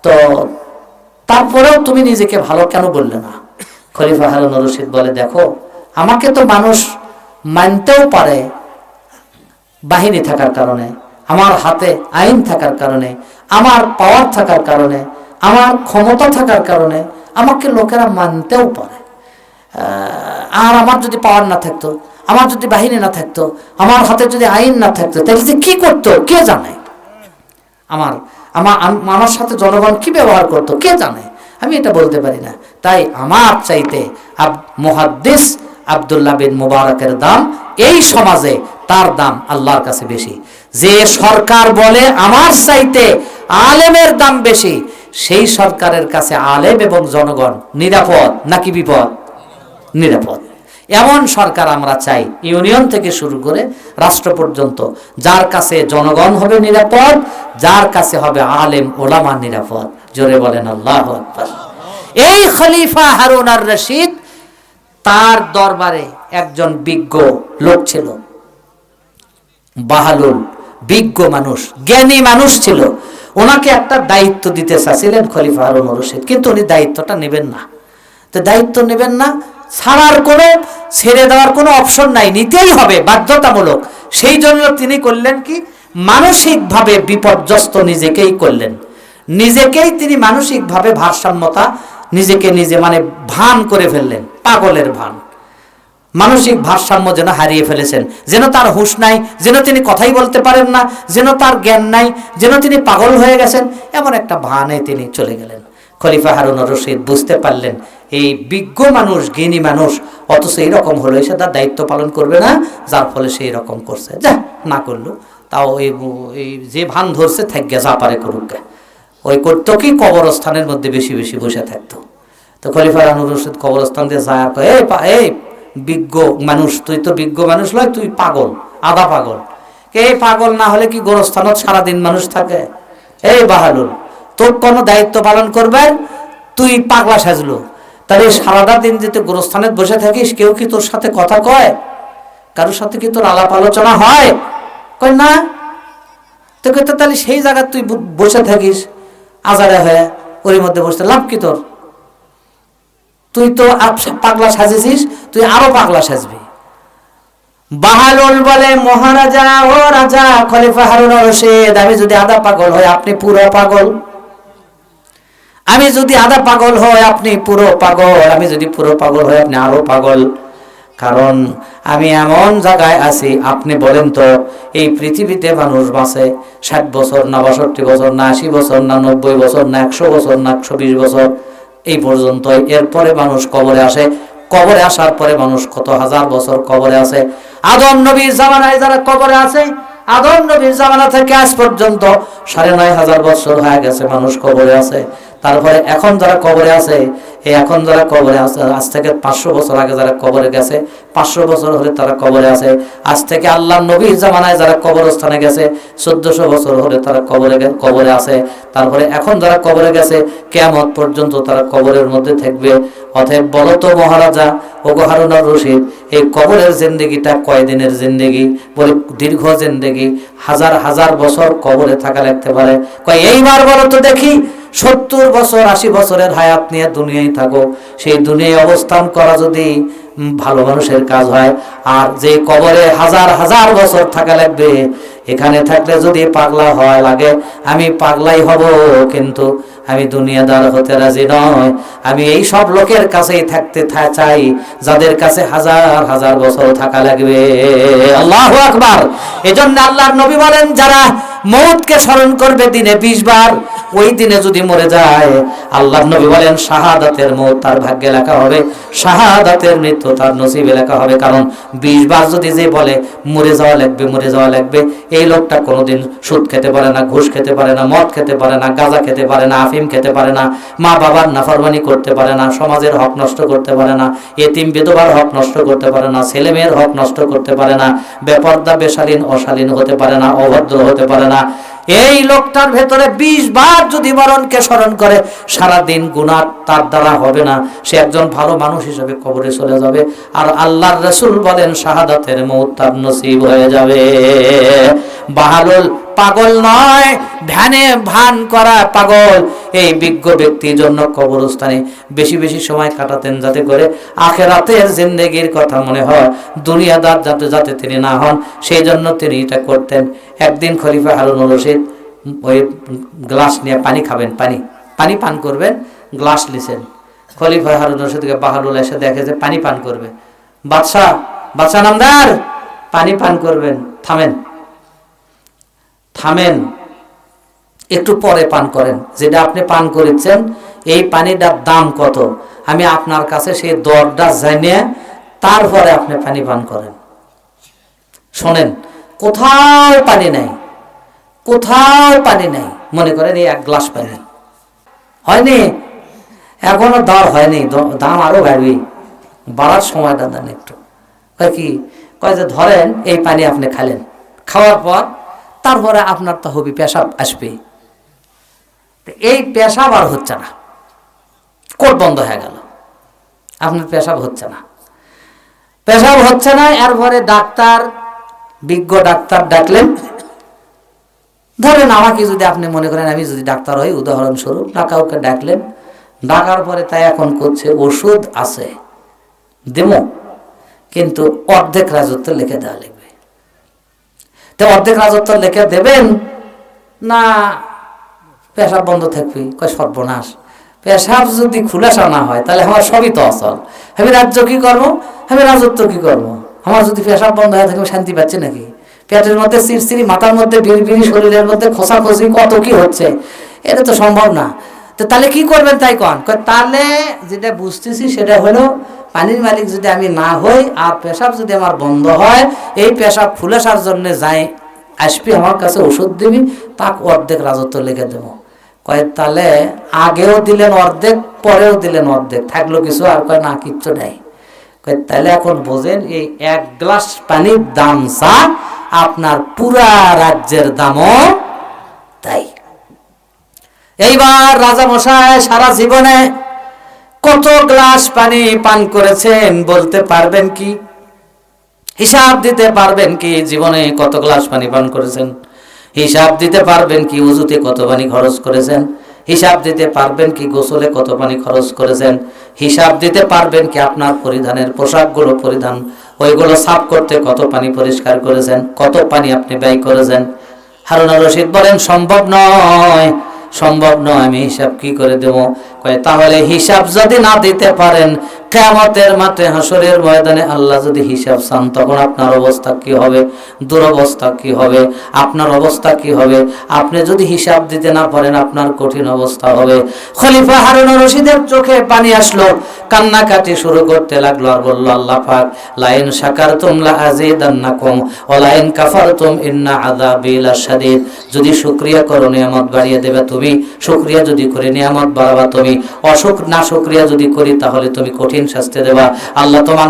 তো তারপরেও তুমি নিজেকে ভালো কেন বললে না? খলিফা হারুনুর রশিদ বলে, দেখো, আমাকে তো মানুষ মানতেও পারে বাহিনী থাকার কারণে, আমার হাতে আইন থাকার কারণে, আমার পাওয়ার থাকার কারণে, আমার ক্ষমতা থাকার কারণে আমাকে লোকেরা মানতেও পারে। আর আমার যদি পাওয়ার না থাকতো, আমার যদি বাহিনী না থাকতো, আমার হাতে যদি আইন না থাকতো, তাহলে যে কি করতো কে জানে, আমার আমার আমার সাথে জনগণ কি ব্যবহার করতো কে জানে, আমি এটা বলতে পারি না। তাই আমার চাইতে মুহাদ্দিস আব্দুল্লাহ বিন মুবারকের দাম এই সমাজে, তার দাম আল্লাহর কাছে বেশি। যে সরকার বলে আমার চাইতে আলেমের দাম বেশি, সেই সরকারের কাছে আলেম এবং জনগণ নিরাপদ নাকি বিপদ? নিরাপদ। এমন সরকার আমরা চাই, ইউনিয়ন থেকে শুরু করে রাষ্ট্র পর্যন্ত, যার কাছে জনগণ হবে নিরাপদ, যার কাছে হবে আলেম ওলামা নিরাপদ। জোরে বলেন আল্লাহু আকবার। এই খলিফা হারুন আর রশিদ, তার দরবারে একজন বিজ্ঞ লোক ছিল, বাহালুল, বিজ্ঞ মানুষ, জ্ঞানী মানুষ ছিল। ওনাকে একটা দায়িত্ব দিতে চাচ্ছিলেন খলিফা হারুন আর রশিদ, কিন্তু উনি দায়িত্বটা নেবেন না। তো দায়িত্ব নেবেন না, ছাড়ার কোনো, ছেড়ে দেওয়ার কোনো অপশন নাই, নিতেই হবে বাধ্যতামূলক। সেই জন্য তিনি করলেন কি, মানসিকভাবে বিপর্যস্ত নিজেকেই করলেন, নিজেকেই তিনি মানসিকভাবে ভারসাম্যতা, নিজেকে নিজে মানে ভান করে ফেললেন, পাগলের ভান, মানসিক ভারসাম্য যেন হারিয়ে ফেলেছেন, যেন তার হুঁশ নাই, যেন তিনি কথাই বলতে পারেন না, যেন তার জ্ঞান নাই, যেন তিনি পাগল হয়ে গেছেন, এমন একটা ভানে তিনি চলে গেলেন। খলিফা হারুন আর রশিদ বুঝতে পারলেন এই বিজ্ঞ মানুষ, জ্ঞানী মানুষ, অথচ এইরকম হলো, সে তার দায়িত্ব পালন করবে না, যার ফলে সে এরকম করছে, যা না করলো তাও এই যে ভান ধরছে থাকবে, যা পারে করুক। ওই করতো কি, কবরস্থানের মধ্যে বেশি বেশি বসে থাকতো। তো খলিফা হারুন আর রশিদ কবরস্থান দিয়ে যায়, এই বিজ্ঞ মানুষ, তুই তো বিজ্ঞ মানুষ নয়, তুই পাগল, আধা পাগল। এই পাগল না হলে কি গোরস্থানত সারাদিন মানুষ থাকে? এই বাহালুল, তোর কোনো দায়িত্ব পালন করবে, তুই পাগলা সাজলো, তাহলে সারাটা দিন যেতে গোরস্থানে বসে থাকিস, কেউ কি তোর সাথে কথা কয়? কারোর সাথে কি তোর আলাপ আলোচনা হয়? কয় না। তোকে তো তাহলে সেই জায়গায় তুই বসে থাকিস আজারে হয়ে, ওর মধ্যে বসতে লাভ কি তোর? তুই তো পাগলা সাজেছিস, তুই আরো পাগলা সাজবি। বাহালুল বলে, মহারাজা, ও রাজা খলিফা হারুন আর রশিদ, আমি যদি আধা পাগল হয় আপনি পুরো পাগল, আমি যদি আধা পাগল হয় আপনি পুরো পাগল, আমি যদি পুরো পাগল হয় আপনি আরো পাগল। কারণ আমি এমন জায়গায় আছি, আপনি বলেন তো এই পৃথিবীতে মানুষ বাঁচে 60 বছর না 62 বছর না 80 বছর না 90 বছর না 100 বছর না 120 বছর, এই পর্যন্ত। এরপরে মানুষ কবরে আসে, কবরে আসার পরে মানুষ কত হাজার বছর কবরে আছে। আদম নবীর জামানায় যারা কবরে আছে, আদম নবীর জামানা থেকে আজ পর্যন্ত 9,500 বছর হয়ে গেছে মানুষ কবরে আছে। তারপরে এখন যারা কবরে আছে, এখন যারা কবরে আছে, আজ থেকে 500 বছর আগে যারা কবরে গেছে, 500 বছর হলে তারা কবরে আছে। আজ থেকে আল্লাহ নবীর জামানায় যারা কবরস্থানে গেছে, 1400 বছর হলে তারা কবরে আছে। তারপরে এখন যারা কবরে গেছে, কিয়ামত পর্যন্ত তারা কবরের মধ্যে থাকবে। অতএব বলো তো মহারাজা, ওগো হারুন আর রশিদ, এই কবরের জিন্দেগিটা কয় দিনের জিন্দেগি? বলে দীর্ঘ জিন্দেগি, হাজার হাজার বছর কবরে থাকা লাগতে পারে। কয় এইবার বলো তো দেখি, 70 বছর 80 বছরের হায়াত নিয়ে দুনিয়ায় থাকো, সেই দুনিয়ায় অবস্থান করা যদি ভালো মানুষের কাজ হয়, আর যে কবরে হাজার হাজার বছর থাকা লাগবে, এখানে থাকলে যদি পাগলা হয় লাগে, আমি পাগলাই হব, কিন্তু আমি দুনিয়াদার হতে রাজি নয়। আমি এই সব লোকের কাছেই থাকতে চাই যাদের কাছে হাজার হাজার বছর থাকা লাগবে। আল্লাহু আকবার। এজন্য আল্লাহর নবী বলেন, যারা মৌতকে স্মরণ করবে দিনে 20 বার, ওই দিনে যদি মরে যায়, আল্লাহর নবী বলেন শাহাদাতের মৌত তার ভাগ্যে লেখা হবে, শাহাদাতের মৃত্যু তার নসিবে লেখা হবে। কারণ 20 বার যদি যে বলে মরে যাওয়া লাগবে, মরে যাওয়া লাগবে, এই লোকটা কোনোদিন সুদ খেতে পারে না, ঘুষ খেতে পারে না, মদ খেতে পারে না, গাঁজা খেতে পারে না, আফিম খেতে পারে না, মা বাবার নাফরমানি করতে পারে না, সমাজের হক নষ্ট করতে পারে না, এতিম বিধবার হক নষ্ট করতে পারে না, ছেলে মেয়ের হক নষ্ট করতে পারে না, বেপর্দা বেশালীন অশালীন হতে পারে না, অভদ্র হতে পারে না। এই লোকটার ভেতরে 20 বার যদি মরণকে স্মরণ করে, সারা দিন গুনাহ তার দ্বারা হবে না, সে একজন ভালো মানুষ হিসেবে কবরে চলে যাবে। আর আল্লাহর রাসূল বলেন শাহাদাতের মৌত তার নসিব হয়ে যাবে। বাহালুল পাগল নয়, ধ্যানে ভান করা পাগল। এই বিজ্ঞ ব্যক্তির জন্য কবরস্থানে বেশি বেশি সময় কাটাতেন, যাতে করে আখিরাতের জিন্দেগির কথা মনে হয়, দুনিয়াদার যাতে তিনি না হন, সেই জন্য তিনি এটা করতেন। একদিন খলিফা হারুন আর রশিদ ওই গ্লাস নিয়ে পানি খাবেন, পানি পান করবেন, গ্লাস লিছেন। খলিফা হারুন আর রশিদকে বাহালুল এসে দেখে যে পানি পান করবে, বাদশা, বাদশা নামদার, পানি পান করবেন, থামেন থামেন, একটু পরে পান করেন। যেটা আপনি পান করেছেন এই পানিটার দাম কত, আমি আপনার কাছে সেই দরটা জানিয়ে তারপরে আপনি পানি পান করেন। শোনেন, কোথাও পানি নাই, কোথাও পানি নাই, মনে করেন এই 1 গ্লাস পানি হয়নি, এখনো দর হয়নি, দাম আরো বাড়বে, বাড়ার সময়টা দেন একটু। কি কয় যে ধরেন এই পানি আপনি খালেন, খাওয়ার পর তারপরে আপনার তো হবে পেশাব আসবে, এই পেশাব আর হচ্ছে না, কোট বন্ধ হয়ে গেল, আপনার পেশাব হচ্ছে না, পেশাব হচ্ছে না। এরপরে ডাক্তার, বিজ্ঞ ডাক্তার ডাকলেন। ধরেন আমাকে যদি আপনি মনে করেন আমি যদি ডাক্তার হই উদাহরণস্বরূপ, না কাউকে ডাকলেন, ডাকার পরে তাই এখন করছে ওষুধ আছে দেবো, কিন্তু অর্ধেক রাজত্ব লিখে দেওয়া লাগবে। তো অর্ধেক রাজত্ব লিখে দেবেন না পেশাব বন্ধ থাকবে? কয় সর্বনাশ, পেশাব যদি খুলাসা না হয় তাহলে আমার সবই তো অচল, আমি রাজ্য কি করবো, আমি রাজত্ব কি করবো? আমার যদি পেশাব বন্ধ হয়ে থাকে শান্তি পাচ্ছি নাকি? পেটের মধ্যে চিরচিরি, মাথার মধ্যে বিড়বিড়ি, শরীরের মধ্যে খোসাখসি কত কি হচ্ছে, এটা তো সম্ভব না। তো তাহলে কি করবেন তাই কন? তাহলে যেটা বুঝতেছি সেটা হলো পানির মালিক যদি আমি না হই আর পেশাব যদি আমার বন্ধ হয়, এই পেশাব ফুলাসার জন্য যাই আসবি আমার কাছে ওষুধ দিবি, তাক অর্ধেক রাজত্ব লিখে দেবো। কয় তাহলে আগেও দিলেন অর্ধেক, পরেও দিলেন অর্ধেক, থাকলো কিছু? আর কয় না, কিচ্ছু নেই। কয় তাহলে এখন বোঝেন এই 1 গ্লাস পানির দাম যা, আপনার পুরা রাজ্যের দামও তাই। এইবার রাজা মশাই সারা জীবনে কত গ্লাস পানি পান করেছেন বলতে পারবেন কি? হিসাব দিতে পারবেন কি? জীবনে কত গ্লাস পানি পান করেছেন হিসাব দিতে পারবেন কি? ওযুতে কত পানি খরচ করেছেন হিসাব দিতে পারবেন কি? গোসলে কত পানি খরচ করেছেন হিসাব দিতে পারবেন কি? আপনার পরিধানের পোশাকগুলো পরিধান ওইগুলো সাফ করতে কত পানি পরিষ্কার করেছেন, কত পানি আপনি ব্যয় করেছেন? হারুন আর রশিদ বলেন সম্ভব নয়, সম্ভব নয়, আমি হিসাব কি করে দেব? কয় তাহলে হিসাব যদি না দিতে পারেন, কিয়ামতের মাঠে হাসরের ময়দানে আল্লাহ যদি হিসাব চান, তখন আপনার অবস্থা কি হবে? দুরবস্থা কি হবে? আপনার অবস্থা কি হবে? আপনি যদি হিসাব দিতে না পারেন আপনার কঠিন অবস্থা হবে। খলিফা হারুন আর রশিদের চোখে পানি আসলো, কান্নাকাটি শুরু করতে লাগলো আর বলল, আল্লাহ পাক লাইন শাকারতুম লাআযীদান্নাকুম ওয়া লাইন কাফারতুম ইন্না আযাবি লাশাদীদ। যদি শুকরিয়া করো নিয়ামত বাড়িয়ে দেবে তুমি, শুকরিয়া যদি করে নিয়ামত বাড়াবা তুমি, না শুকরিয়া যদি করি তাহলে তুমি কঠিন শাস্তি দেবা। আল্লাহ তোমার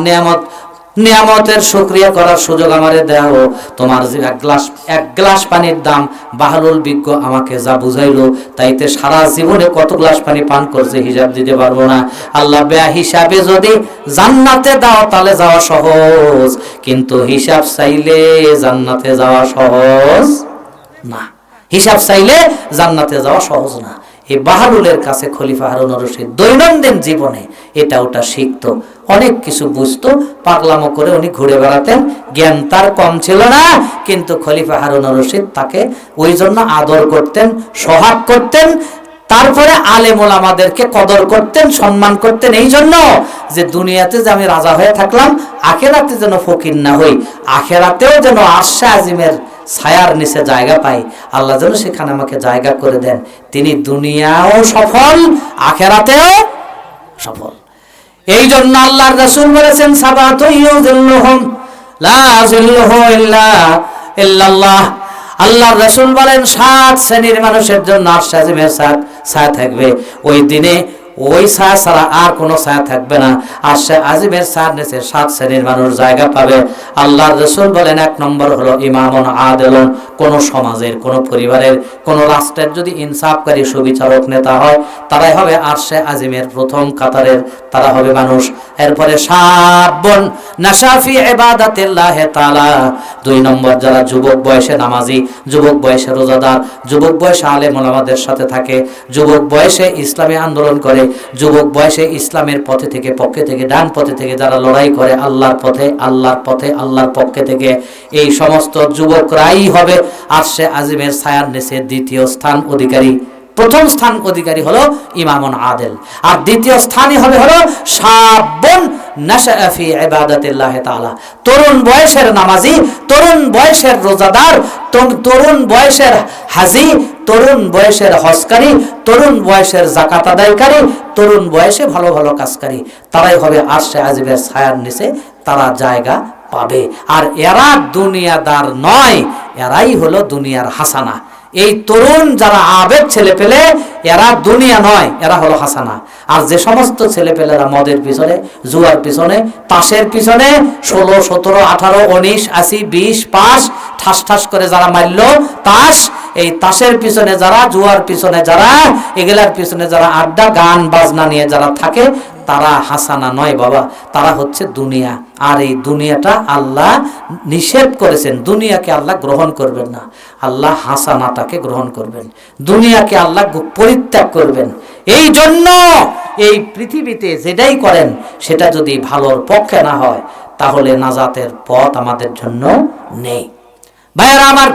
নিয়ামতের শুকরিয়া করার সুযোগ আমারে দাও। তোমার যে 1 গ্লাস পানির দাম বাহলুল বিজ্ঞ আমাকে যা বুঝাইলো, তাইতে সারা জীবনে কত গ্লাস পানি পান করছে হিসাব দিতে পারবো না। আল্লাহ বেয়া হিসাবে যদি জান্নাতে দাও তাহলে যাওয়া সহজ, কিন্তু হিসাব চাইলে জান্নাতে যাওয়া সহজ না। হিসাব চাইলে জান্নাতে যাওয়া সহজ না। এই বাহলুলের কাছে খলিফা হারুন আর রশিদ দৈনন্দিন জীবনে এটা ওটা শিখতো, অনেক কিছু বুঝতো, পাগলামো করে উনি ঘুরে বেড়াতেন, জ্ঞান তার কম ছিল না। কিন্তু খলিফা হারুন আর রশিদ তাকে ওই জন্য আদর করতেন, সোহাগ করতেন। তারপরে আলেম ওলামাদেরকে কদর করতেন, সম্মান করতেন, এই জন্য যে দুনিয়াতে যে আমি রাজা হয়ে থাকলাম, আখেরাতে যেন ফকির না হই, আখেরাতেও যেন আরশে আজিমের ছায়ার নিচে জায়গা পাই, আল্লাহ যেন সেখানে আমাকে জায়গা করে দেন। তিনি দুনিয়াও সফল, আখেরাতেও সফল। এই জন্য আল্লাহর রাসূল বলেছেন সাবাতু ইউযিল্লুহুম লা যিল্লুহু ইল্লা ইল্লাল্লাহ। আল্লাহর রাসূল বলেন 7 শ্রেণীর মানুষের জন্য আরশে আজিমের ছায়া থাকবে। ওই দিনে ওই ছায়া ছাড়া আর কোনো ছায়া থাকবে না। আরশে আজিমের ছায়ার নিচে 7 শ্রেণীর মানুষ জায়গা পাবে। আল্লাহর রাসূল বলেন 1 নম্বর হলো ইমামুন আদিলুন। কোন সমাজের, কোন পরিবারের, কোন রাষ্ট্রের যদি ইনসাফকারী সুবিচারক নেতা হয়, তারাই হবে আরশে আজিমের প্রথম কাতারের, তারা হবে মানুষ। এরপরে শাবুন নাশা ফি ইবাদাতিল্লাহ তাআলা। 2 নম্বর যারা যুবক বয়সে নামাজি, যুবক বয়সে রোজাদার, যুবক বয়সে আলেম ওলামাদের সাথে থাকে, যুবক বয়সে ইসলামী আন্দোলন করে, যুবক বয়সে ইসলামের পথে থেকে, পক্ষে থেকে, ডান পথে থেকে যারা লড়াই করে আল্লাহর পথে, আল্লাহর পথে, আল্লাহর পক্ষে থেকে, এই সমস্ত যুবকরাই হবে আরশে আজিমের ছায়ার নিচে দ্বিতীয় স্থান অধিকারী। প্রথম স্থান অধিকারী হলো ইমামুন আদিল, আর দ্বিতীয় স্থানই হলো শাবুন নাশাআ ফি ইবাদাতিল্লাহি তাআলা, তরুণ বয়সের নামাজি, তরুণ বয়সের রোজাদার, তরুণ বয়সের হাজি, তরুণ বয়সের হজকারী, তরুণ বয়সের যাকাত আদায়কারী, তরুণ বয়সে ভালো ভালো কাজকারী, তারাই হবে আরশে আজিমের ছায়ার নিচে তারা জায়গা পাবে। আর এরা দুনিয়াদার নয়, এরাই হলো দুনিয়ার হাসানা। এই তরুণ যারা আবেদ ছেলে পেলে, এরা দুনিয়া নয়, এরা হলো হাসানা। আর যে সমস্ত ছেলে পেলেরা মদের পিছনে, জুয়ার পিছনে, তাসের পিছনে 16, 17, 18, 19, 80, 20 পাস ঠাস ঠাস করে যারা মারল তাস, এই তাসের পিছনে যারা, জুয়ার পিছনে যারা, এগুলার পিছনে যারা আড্ডা গান বাজনা নিয়ে যারা থাকে, তারা হাসানা নয় বাবা, তারা হচ্ছে দুনিয়া। আর এই দুনিয়াটা আল্লাহ নিষেধ করেছেন, দুনিয়াকে আল্লাহ গ্রহণ করবেন না, আল্লাহ হাসানাটাকে গ্রহণ করবেন, দুনিয়াকে আল্লাহ পরিত্যাগ করবেন। এই জন্য এই পৃথিবীতে যেটাই করেন সেটা যদি ভালোর পক্ষে না হয়, তাহলে নাজাতের পথ আমাদের জন্য নেই। ভাইয়েরা আমার,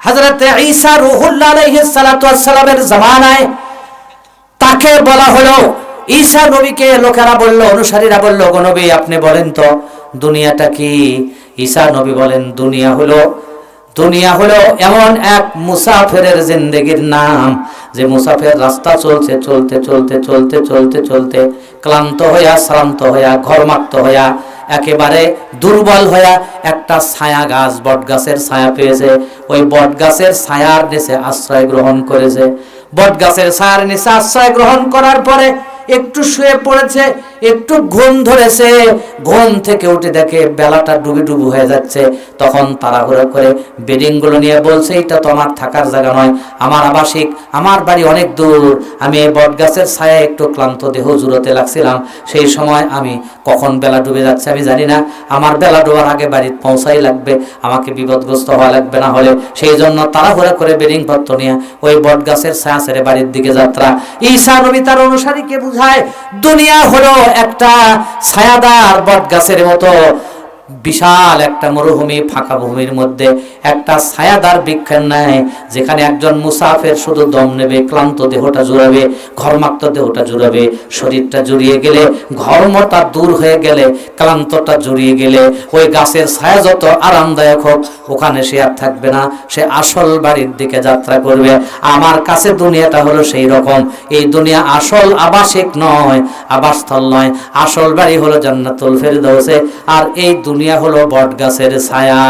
হযরত ঈসা রূহুল্লাহ আলাইহিস সালাতু ওয়াস সালামের জামানায় তাকে বলা হলো, ঈসা নবীকে লোকেরা বলল, অনুসারীরা বলল, গো নবী আপনি বলেন তো দুনিয়াটা কি? ঈসা নবী বলেন, দুনিয়া হলো এমন এক মুসাফিরের জিন্দেগির নাম, যে মুসাফির রাস্তা চলতে চলতে চলতে চলতে চলতে চলতে ক্লান্ত হইয়া, শ্রান্ত হইয়া, ঘর্মাক্ত হইয়া, একেবারে দুর্বল হইয়া একটা ছায়া গাছ, বট গাছের ছায়া পেয়েছে, ওই বট গাছের ছায়ার নিচে আশ্রয় গ্রহণ করেছে। বট গাছের ছায়ার নিচে আশ্রয় গ্রহণ করার পরে একটু শুয়ে পড়েছে, একটু ঘুম ধরেছে, ঘুম থেকে উঠে দেখে বেলাটা ডুবু হয়ে যাচ্ছে। তখন তাড়াহুড়ো করে বেডিং গুলো নিয়ে বলছে, এটা তো আমার থাকার জায়গা নয়, আমার আবাসিক, আমার বাড়ি অনেক দূর, আমি এই বট গাছের ছায়া একটু ক্লান্ত দেহ জুড়োতে লাগছিলাম, সেই সময় আমি কখন বেলা ডুবে যাচ্ছে আমি জানি না, আমার বেলা ডোবার আগে বাড়িতে পৌঁছাই লাগবে, আমাকে বিপদগ্রস্ত হওয়া লাগবে, না হলে সেই জন্য তাড়াহুড়ো করে বেডিং পত্র নিয়ে ওই বট গাছের ছায়া ছেড়ে বাড়ির দিকে যাত্রা। ঈসা নবী তার অনুসারীকে বুঝায়, দুনিয়া হলো একটা ছায়াদার বট গাছের মতো, বিশাল একটা মরুভূমি, ফাঁকা ভূমির মধ্যে একটা ছায়াদার বৃক্ষের ন্যায়, যেখানে একজন মুসাফির শুধু দম নেবে, ক্লান্ত দেহটা জুড়াবে, ঘর্মাক্ত দেহটা জুড়াবে, শরীরটা জুড়িয়ে গেলে, ঘর্মটা দূর হয়ে গেলে, ক্লান্তটা জুড়িয়ে গেলে, ওই গাছের ছায়া যত আরামদায়ক হোক, ওখানে সে আর থাকবে না, সে আসল বাড়ির দিকে যাত্রা করবে। আমার কাছে দুনিয়াটা হলো সেই রকম। এই দুনিয়া আসল আবাসিক নয়, আবাসস্থল নয়, আসল বাড়ি হলো জান্নাতুল ফেরদাউসে। আর এই দুনিয়া হলো বট গাছের ছায়া,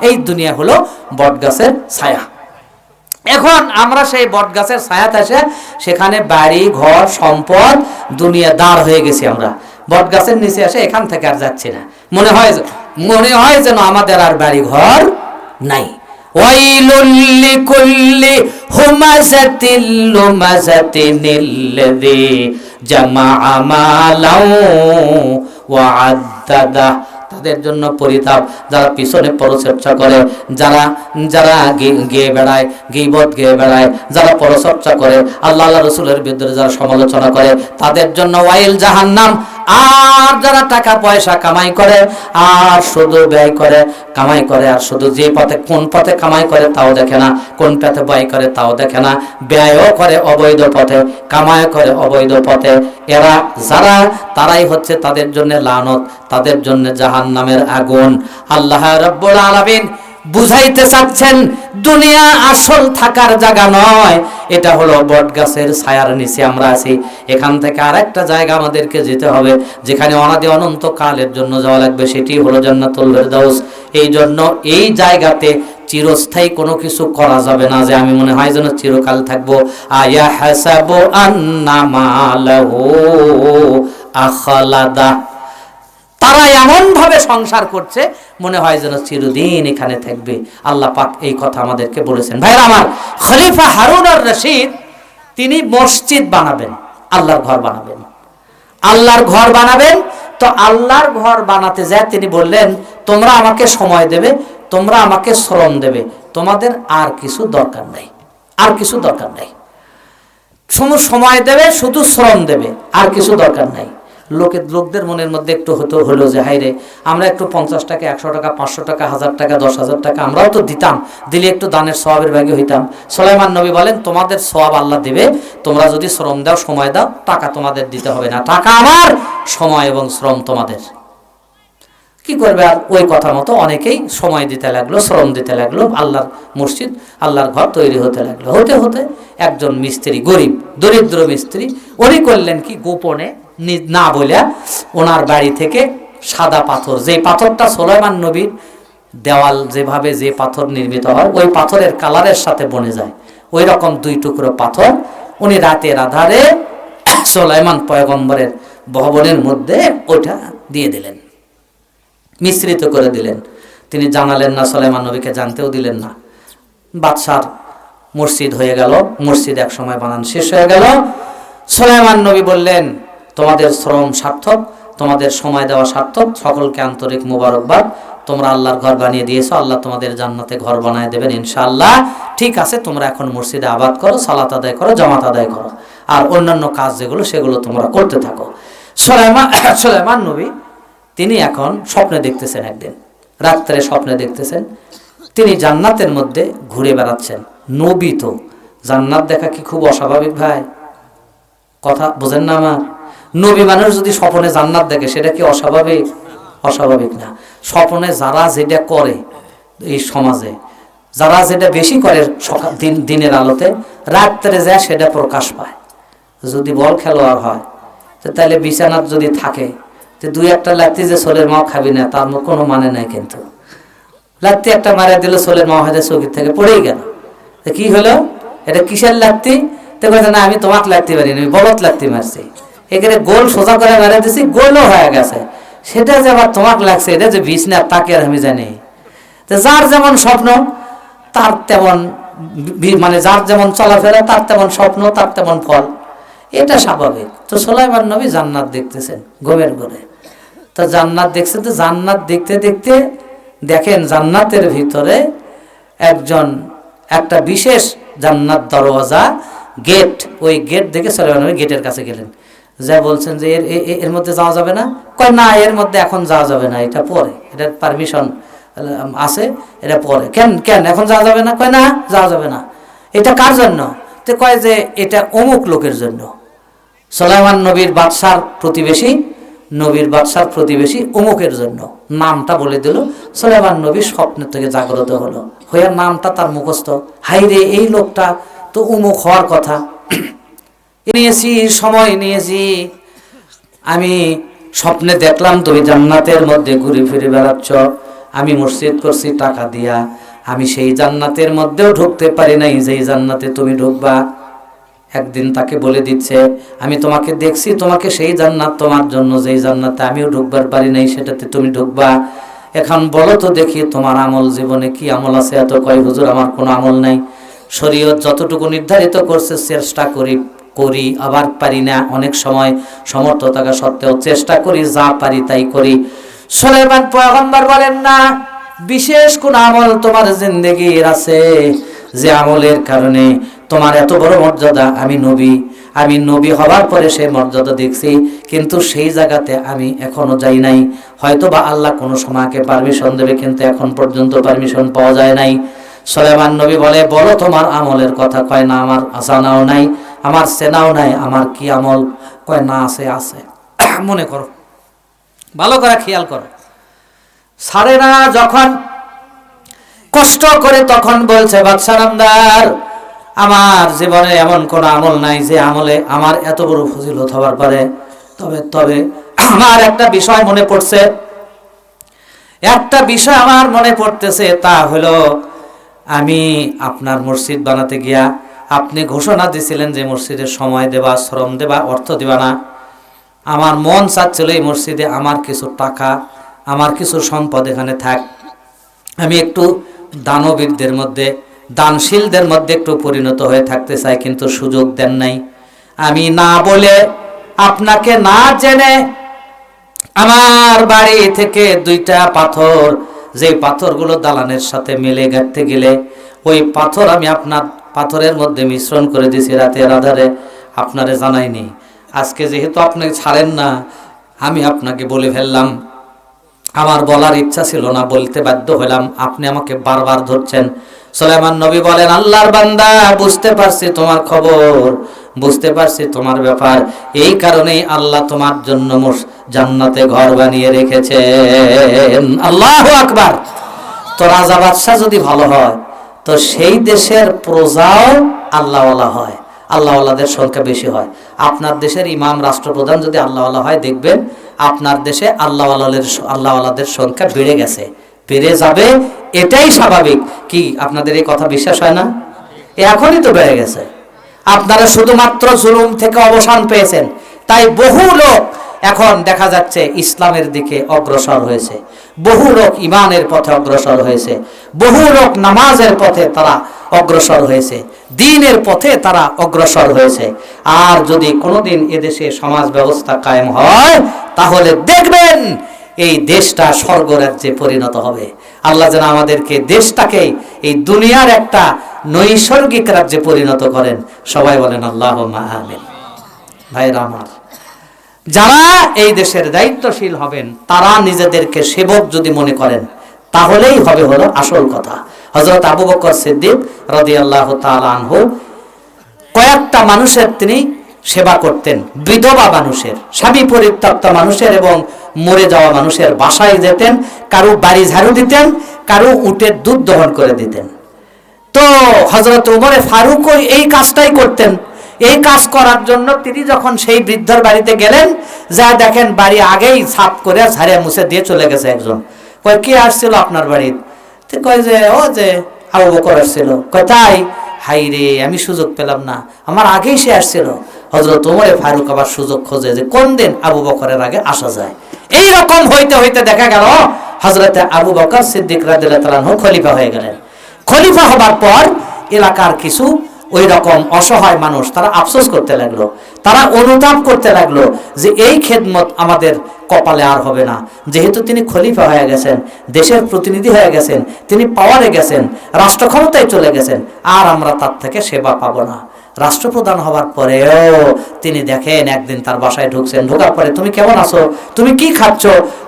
এই দুনিয়া হলো বট গাছের ছায়া। এখন আমরা সেই বট গাছের ছায়াতে এসে সেখানে বাড়ি ঘর সম্পদ দুনিয়া দাঁড় হয়ে গেছি, আমরা বট গাছের নিচে এসে এখান থেকে আর যাচ্ছি না, মনে হয় যেন আমাদের আর বাড়ি ঘর নাই। ওয়াইলুল লিকুল্লি হুমাযাতিল লুমাযাতিনিল্লাযী জামাআ মালাও ওয়া আদ্দাদা। তাদের জন্য পরিতাপ, যারা পিছনে পরচর্চা করে, যারা গেয়ে বেড়ায়, গীবত গেয়ে বেড়ায়, যারা পরচর্চা করে, আল্লাহ রাসূলের বিরুদ্ধে যারা সমালোচনা করে, তাদের জন্য ওয়াইল জাহান্নাম। আর যারা টাকা পয়সা কামাই করে আর শুধু ব্যয় করে, কামাই করে আর শুধু যে পথে, কোন পথে কামাই করে তাও দেখে না, কোন পথে ব্যয় করে তাও দেখে না, ব্যয়ও করে অবৈধ পথে, কামাই করে অবৈধ পথে, এরা যারা, তারাই হচ্ছে তাদের জন্য লানত, তাদের জন্য জাহান্নামের আগুন। আল্লাহ রাব্বুল আলামিন বুঝাইতে চাচ্ছেন, দুনিয়া আসল থাকার জায়গা নয়, এটা হলো বট গাছের ছায়ার নিচে আমরা আছি। এখান থেকে আরেকটা জায়গা আমাদেরকে যেতে হবে, যেখানে অনাদি অনন্ত কালের জন্য যাওয়া লাগবে, সেটি হলো জান্নাতুল ফেরদাউস। এই জন্য এই জায়গাতে চিরস্থায়ী কোনো কিছু করা যাবে না, যে আমি মনে হয় যেন চিরকাল থাকবো। আয়া হাসাবু আন্না মালাহু আখলাদা, তারা এমন ভাবে সংসার করছে মনে হয় যেন চিরদিন এখানে থাকবে। আল্লাহ পাক এই কথা আমাদেরকে বলেছেন। ভাইরা আমার, খলিফা হারুন আর রশিদ তিনি মসজিদ বানাবেন, আল্লাহর ঘর বানাবেন, আল্লাহর ঘর বানাবেন। তো আল্লাহর ঘর বানাতে যায় তিনি বললেন, তোমরা আমাকে সময় দেবে, তোমরা আমাকে শ্রম দেবে, তোমাদের আর কিছু দরকার নাই, আর কিছু দরকার নাই। শুধু সময় দেবে, শুধু শ্রম দেবে, আর কিছু দরকার নাই। লোকদের মনের মধ্যে একটু হলো যে হাই রে, আমরা একটু 50 টাকা, 100 টাকা, 500 টাকা, 1000 টাকা, 10,000 টাকা আমরাও তো দিতাম, দিলে একটু দানের সওয়াবের ভাগী হইতাম। সুলাইমান নবী বলেন, তোমাদের সওয়াব আল্লাহ দেবে, তোমরা যদি শ্রম দাও, সময় দাও, টাকা তোমাদের দিতে হবে না, টাকা আমার, সময় এবং শ্রম তোমাদের। কি করবে আর, ওই কথা মতো অনেকেই সময় দিতে লাগলো, শ্রম দিতে লাগলো, আল্লাহর মসজিদ, আল্লাহর ঘর তৈরি হতে লাগলো। হতে হতে একজন মিস্ত্রি, গরিব দরিদ্র মিস্ত্রি, উনি করলেন কি, গোপনে না বলে ওনার বাড়ি থেকে সাদা পাথর, যে পাথরটা সুলাইমান নবীর দেওয়াল যেভাবে যে পাথর নির্মিত হয় ওই পাথরের কালারের সাথে বনে যায়, ওই রকম 2 টুকরো পাথর উনি রাতের আধারে সুলাইমান পয়গম্বরের ভবনের মধ্যে ওইটা দিয়ে দিলেন, মিশ্রিত করে দিলেন। তিনি জানালেন না, সুলাইমান নবীকে জানতেও দিলেন না। বাদশার মসজিদ হয়ে গেল, মসজিদ এক সময় বানান শেষ হয়ে গেল। সুলাইমান নবী বললেন, তোমাদের শ্রম সার্থক, তোমাদের সময় দেওয়া সার্থক, সকলকে আন্তরিক মোবারকবাদ, তোমরা আল্লাহর ঘর বানিয়ে দিয়েছো, আল্লাহ তোমাদের জান্নাতে ঘর বানায় দেবেন ইনশাআল্লাহ। ঠিক আছে, তোমরা এখন মসজিদে আবাদ করো, সালাত আদায় করো, জামাত আদায় করো, আর অন্যান্য কাজ যেগুলো সেগুলো তোমরা করতে থাকো। সুলাইমান নবী তিনি এখন স্বপ্নে দেখতেছেন, একদিন রাত্রে স্বপ্নে দেখতেছেন তিনি জান্নাতের মধ্যে ঘুরে বেড়াচ্ছেন। নবী তো জান্নাত দেখা কি খুব অস্বাভাবিক ভাই? কথা বোঝেন না আমার? নবী মানুষ যদি স্বপ্নে জান্নাত দেখে সেটা কি অস্বাভাবিক? অস্বাভাবিক না। স্বপ্নে যারা যেটা করে এই সমাজে, যারা যেটা বেশি করে দিনের আলোতে, রাত্রে যায় সেটা প্রকাশ পায়। যদি বল খেলোয়াড় হয় তাহলে বিছানার যদি থাকে, 2-1টা লাত্তি যে ছোলের মাও খাবি না তার কোনো মানে নাই, কিন্তু লাত্তি একটা মারা দিল, ছোলের মা হয়তো চৌকির থেকে পড়েই গেল, কি হলো, এটা কিসের লাত্তি? তো বলছে না, আমি তোমাকে লাত্তি মারিনি, আমি বলত লাত্তি মারছি, এখানে গোল সোজা করে মেরে দিছি, গোলও হয়ে গেছে, সেটা যে আবার তোমাকে লাগছে, এটা যে বিছনা তাকে আর আমি জানি। তো যার যেমন স্বপ্ন তার তেমন, মানে যার যেমন চলাফেরা তার তেমন স্বপ্ন, তার তেমন ফল, এটা স্বাভাবিক। তো সুলাইমান নবী জান্নাত দেখতেছেন ঘুমের ঘরে। তো জান্নাত দেখছেন, তো জান্নাত দেখতে দেখতে দেখেন জান্নাতের ভিতরে একটা বিশেষ জান্নাত দরওয়াজা, গেট, ওই গেট দেখে সুলাইমান নবী গেটের কাছে গেলেন, যা বলছেন যে এর মধ্যে যাওয়া যাবে না? কয় না, এর মধ্যে এখন যাওয়া যাবে না, এটা পরে, এটার পারমিশন আছে, এটা পরে। কেন এখন যাওয়া যাবে না? কয় না, যাওয়া যাবে না। এটা কার জন্য? তো কয় যে এটা অমুক লোকের জন্য। সুলাইমান নবীর বাদশার প্রতিবেশী, নবীর বাদশার প্রতিবেশী অমুকের জন্য, নামটা বলে দিল। সুলাইমান নবী স্বপ্নের থেকে জাগ্রত হলো, হয়ে নামটা তার মুখস্থ, হাই রে এই লোকটা তো অমুক হওয়ার কথা। নিয়েছি, সময় নিয়েছি, আমি স্বপ্নে দেখলাম তুমি জান্নাতের মধ্যে ঘুরে ফিরে বেড়াচ্ছ, আমি মসজিদ করছি টাকা দিয়া, আমি সেই জান্নাতের মধ্যেও ঢুকতে পারি নাই যেই জান্নাতে তুমি ঢুকবা। একদিন তাকে বলে দিচ্ছে, আমি তোমাকে দেখছি, তোমাকে সেই জান্নাত তোমার জন্য যেই জান্নাতে আমিও ঢুকবার পারি নাই সেটাতে তুমি ঢুকবা। এখন বলো তো দেখি তোমার আমল, জীবনে কি আমল আছে? এত কয় হুজুর আমার কোনো আমল নাই, শরীয়ত যতটুকু নির্ধারিত করছে চেষ্টা করি আবার পারি না, অনেক সময় সমর্থ থাকা সত্ত্বেও চেষ্টা করি, যা পারি তাই করি। সুলাইমান পয়গম্বর বলেন না, বিশেষ কোন আমল তোমার জিন্দেগির আছে যে আমলের কারণে তোমার এত বড় মর্যাদা? আমি নবী হওয়ার পরে সেই মর্যাদা দেখছি, কিন্তু সেই জায়গাতে আমি এখনো যাই নাই। হয়তো বা আল্লাহ কোনো সময়কে পারমিশন দেবে, কিন্তু এখন পর্যন্ত পারমিশন পাওয়া যায় নাই। সুলাইমান নবী বলে, বলো তোমার আমলের কথা। কয় না, আমার জানাও নাই, আমার চেনাও নাই, আমার কি আমল? কয় না, আছে। মনে করো, ভালো করে খেয়াল করো। সারে না যখন কষ্ট করে তখন বলছে, বাদশা নামদার, আমার জীবনে এমন কোন আমল নাই যে আমলে আমার এত বড় ফজিলত হওয়ার পরে, তবে আমার একটা বিষয় মনে পড়ছে, আমার মনে পড়তেছে, তা হলো আমি আপনার মসজিদ বানাতে গিয়া আপনি ঘোষণা দিয়েছিলেন যে মসজিদের সময় দেবা, শ্রম দেবা, অর্থ দেবা না। আমার মন চাচ্ছিল এই মসজিদে আমার কিছু টাকা, আমার কিছু সম্পদ এখানে থাক, আমি একটু দানবীরদের মধ্যে, দানশীলদের মধ্যে একটু পরিণত হয়ে থাকতে চাই, কিন্তু সুযোগ দেন নাই। আমি না বলে, আপনাকে না জেনে আমার বাড়ি থেকে 2টা পাথর, যে পাথরগুলো দালানের সাথে মেলে গাঁথতে গেলে ওই পাথর আমি আপনার পাথরের মধ্যে মিশ্রণ করে দিয়েছি রাতের আধারে, আপনারে জানাইনি। আজকে যেহেতু আপনি ছাড়েন না, আমি আপনাকে বলে ফেললাম, আমার বলার ইচ্ছা ছিল না, বলতে বাধ্য হলাম, আপনি আমাকে বারবার ধরছেন। সুলাইমান নবী বলেন, আল্লাহর বান্দা, বুঝতে পারছি তোমার খবর, বুঝতে পারছি তোমার ব্যাপার, এই কারণেই আল্লাহ তোমার জন্য জান্নাতে ঘর বানিয়ে রেখেছেন। আল্লাহু আকবার। তো রাজা বাদশাহ যদি ভালো হয়, তো সেই দেশের প্রজাও আল্লাহওয়ালা হয়, আল্লাহওয়ালাদের সংখ্যা বেশি হয়। আপনার দেশের ইমাম রাষ্ট্রপ্রধান যদি আল্লাহওয়ালা হয়, দেখবেন আপনার দেশে আল্লাহওয়ালাদের সংখ্যা বেড়ে গেছে, বেড়ে যাবে, এটাই স্বাভাবিক। কি আপনাদের এই কথা বিশ্বাস হয় না? এখনই তো বেড়ে গেছে। আপনারা শুধুমাত্র জুলুম থেকে অবসান পেয়েছেন, তাই বহু লোক এখন দেখা যাচ্ছে ইসলামের দিকে অগ্রসর হয়েছে, বহু লোক ইমানের পথে অগ্রসর হয়েছে, বহু লোক নামাজের পথে তারা অগ্রসর হয়েছে, দ্বীনের পথে তারা অগ্রসর হয়েছে। আর যদি কোনোদিন এদেশে সমাজ ব্যবস্থা কায়েম হয়, তাহলে দেখবেন এই দেশটা স্বর্গরাজ্যে পরিণত হবে। আল্লাহ যেন আমাদেরকে, দেশটাকে, এই দুনিয়ার একটা নৈসর্গিক রাজ্যে পরিণত করেন। সবাই বলেন আল্লাহুম্মা আমিন। ভাইরা আমার, যারা এই দেশের দায়িত্বশীল হবেন, তারা নিজেদেরকে সেবক যদি মনে করেন, তাহলেই হবে হলো আসল কথা। হযরত আবু বকর সিদ্দিক রাদিয়াল্লাহু তাআলা আনহু কয়েকটা মানুষের তিনি সেবা করতেন। বিধবা মানুষের, স্বামী পরিত্যক্ত মানুষের এবং মরে যাওয়া মানুষের বাসায় যেতেন, কারো বাড়ি ঝাড়ু দিতেন, কারো উটের দুধ দহন করে দিতেন। তো হযরত ওমর ফারুক এই কাজটাই করতেন। এই কাজ করার জন্য তিনি যখন সেই বৃদ্ধর বাড়িতে গেলেন, যা দেখেন বাড়ি আগেই সাফ করে ঝাড়িয়ে মুছে দিয়ে চলে গেছে একজন। কয়, কে আসছিল আপনার বাড়িতে? কয় যে ও যে আবু বকর আসছিল। কয়, তাই? হাই রে, আমি সুযোগ পেলাম না, আমার আগেই সে আসছিল। হযরত ওমর ফারুক আবার সুযোগ খোঁজে যে কোন দিন আবু বকরের আগে আসা যায়। এই রকম হইতে হইতে দেখা গেল হযরত আবু বকর সিদ্দিক রাদিয়াল্লাহু তাআলা আনহু খলিফা হয়ে গেলেন। খলিফা হবার পর এলাকার কিছু ওই রকম অসহায় মানুষ তারা আফসোস করতে লাগলো, তারা অনুতাপ করতে লাগলো যে এই খেদমত আমাদের কপালে আর হবে না। যেহেতু তিনি খলিফা হয়ে গেছেন, দেশের প্রতিনিধি হয়ে গেছেন, তিনি পাওয়ারে গেছেন, রাষ্ট্র ক্ষমতায় চলে গেছেন, আর আমরা তার থেকে সেবা পাবো না। রাষ্ট্রপ্রধান হওয়ার পরেও তিনি দেখেন একদিন তার বাসায় ঢুকছেন, ঢোকার পরে, তুমি কেমন আছো, তুমি কি খাচ্ছ,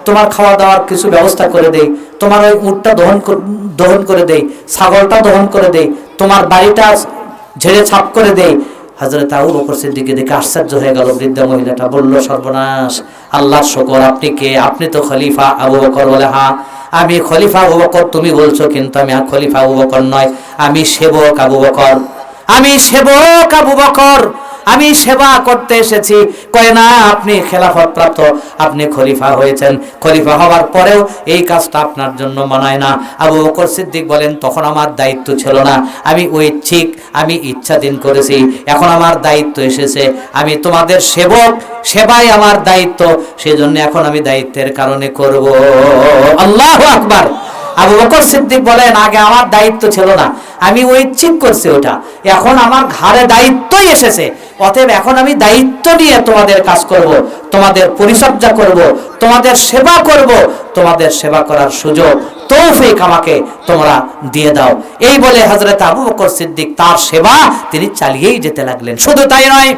তোমার খাওয়া দাওয়ার কিছু ব্যবস্থা করে দেই, তোমার ওই উটটা দহন করে দেই, ছাগলটা দহন করে দেই, তোমার বাড়িটা ঝেড়ে ছাপ করে দেই। হযরত আবু বকর সিদ্দিক দেখে আশ্চর্য হয়ে গেল। বৃদ্ধা মহিলাটা বলল, সর্বনাশ, আল্লাহর শুকর, আপনি কে? আপনি তো খলিফা আবু বকর। বলে, হ্যাঁ আমি খলিফা আবু বকর। তুমি বলছো, কিন্তু আমি খলিফা আবু বকর নয়, আমি সেবক আবু বকর, আমি সেবক আবু বকর, আমি সেবা করতে এসেছি। কয় না, আপনি খেলাফত প্রাপ্ত, আপনি খলিফা হয়েছেন, খলিফা হওয়ার পরেও এই কাজটা আপনার জন্য মানায় না। আবু বকর সিদ্দিক বলেন, তখন আমার দায়িত্ব ছিল না, আমি ঐচ্ছিক, আমি ইচ্ছাধীন করেছি, এখন আমার দায়িত্ব এসেছে, আমি তোমাদের সেবক, সেবাই আমার দায়িত্ব, সেজন্য এখন আমি দায়িত্বের কারণে করব। আল্লাহু আকবার। আবু বকর সিদ্দিক বলেন, আগে আমার দায়িত্ব ছিল না, আমি ঐচ্ছিক করছি ওটা, এখন আমার ঘাড়ে দায়িত্বই এসেছে, অতএব এখন আমি দায়িত্ব নিয়ে তোমাদের কাজ করব, তোমাদের পরিচর্যা করব, তোমাদের সেবা করব, তোমাদের সেবা করার সুযোগ তৌফিক আমাকে তোমরা দিয়ে দাও। এই বলে হযরত আবু বকর সিদ্দিক তার সেবা তিনি চালিয়েই যেতে লাগলেন। শুধু তাই নয়,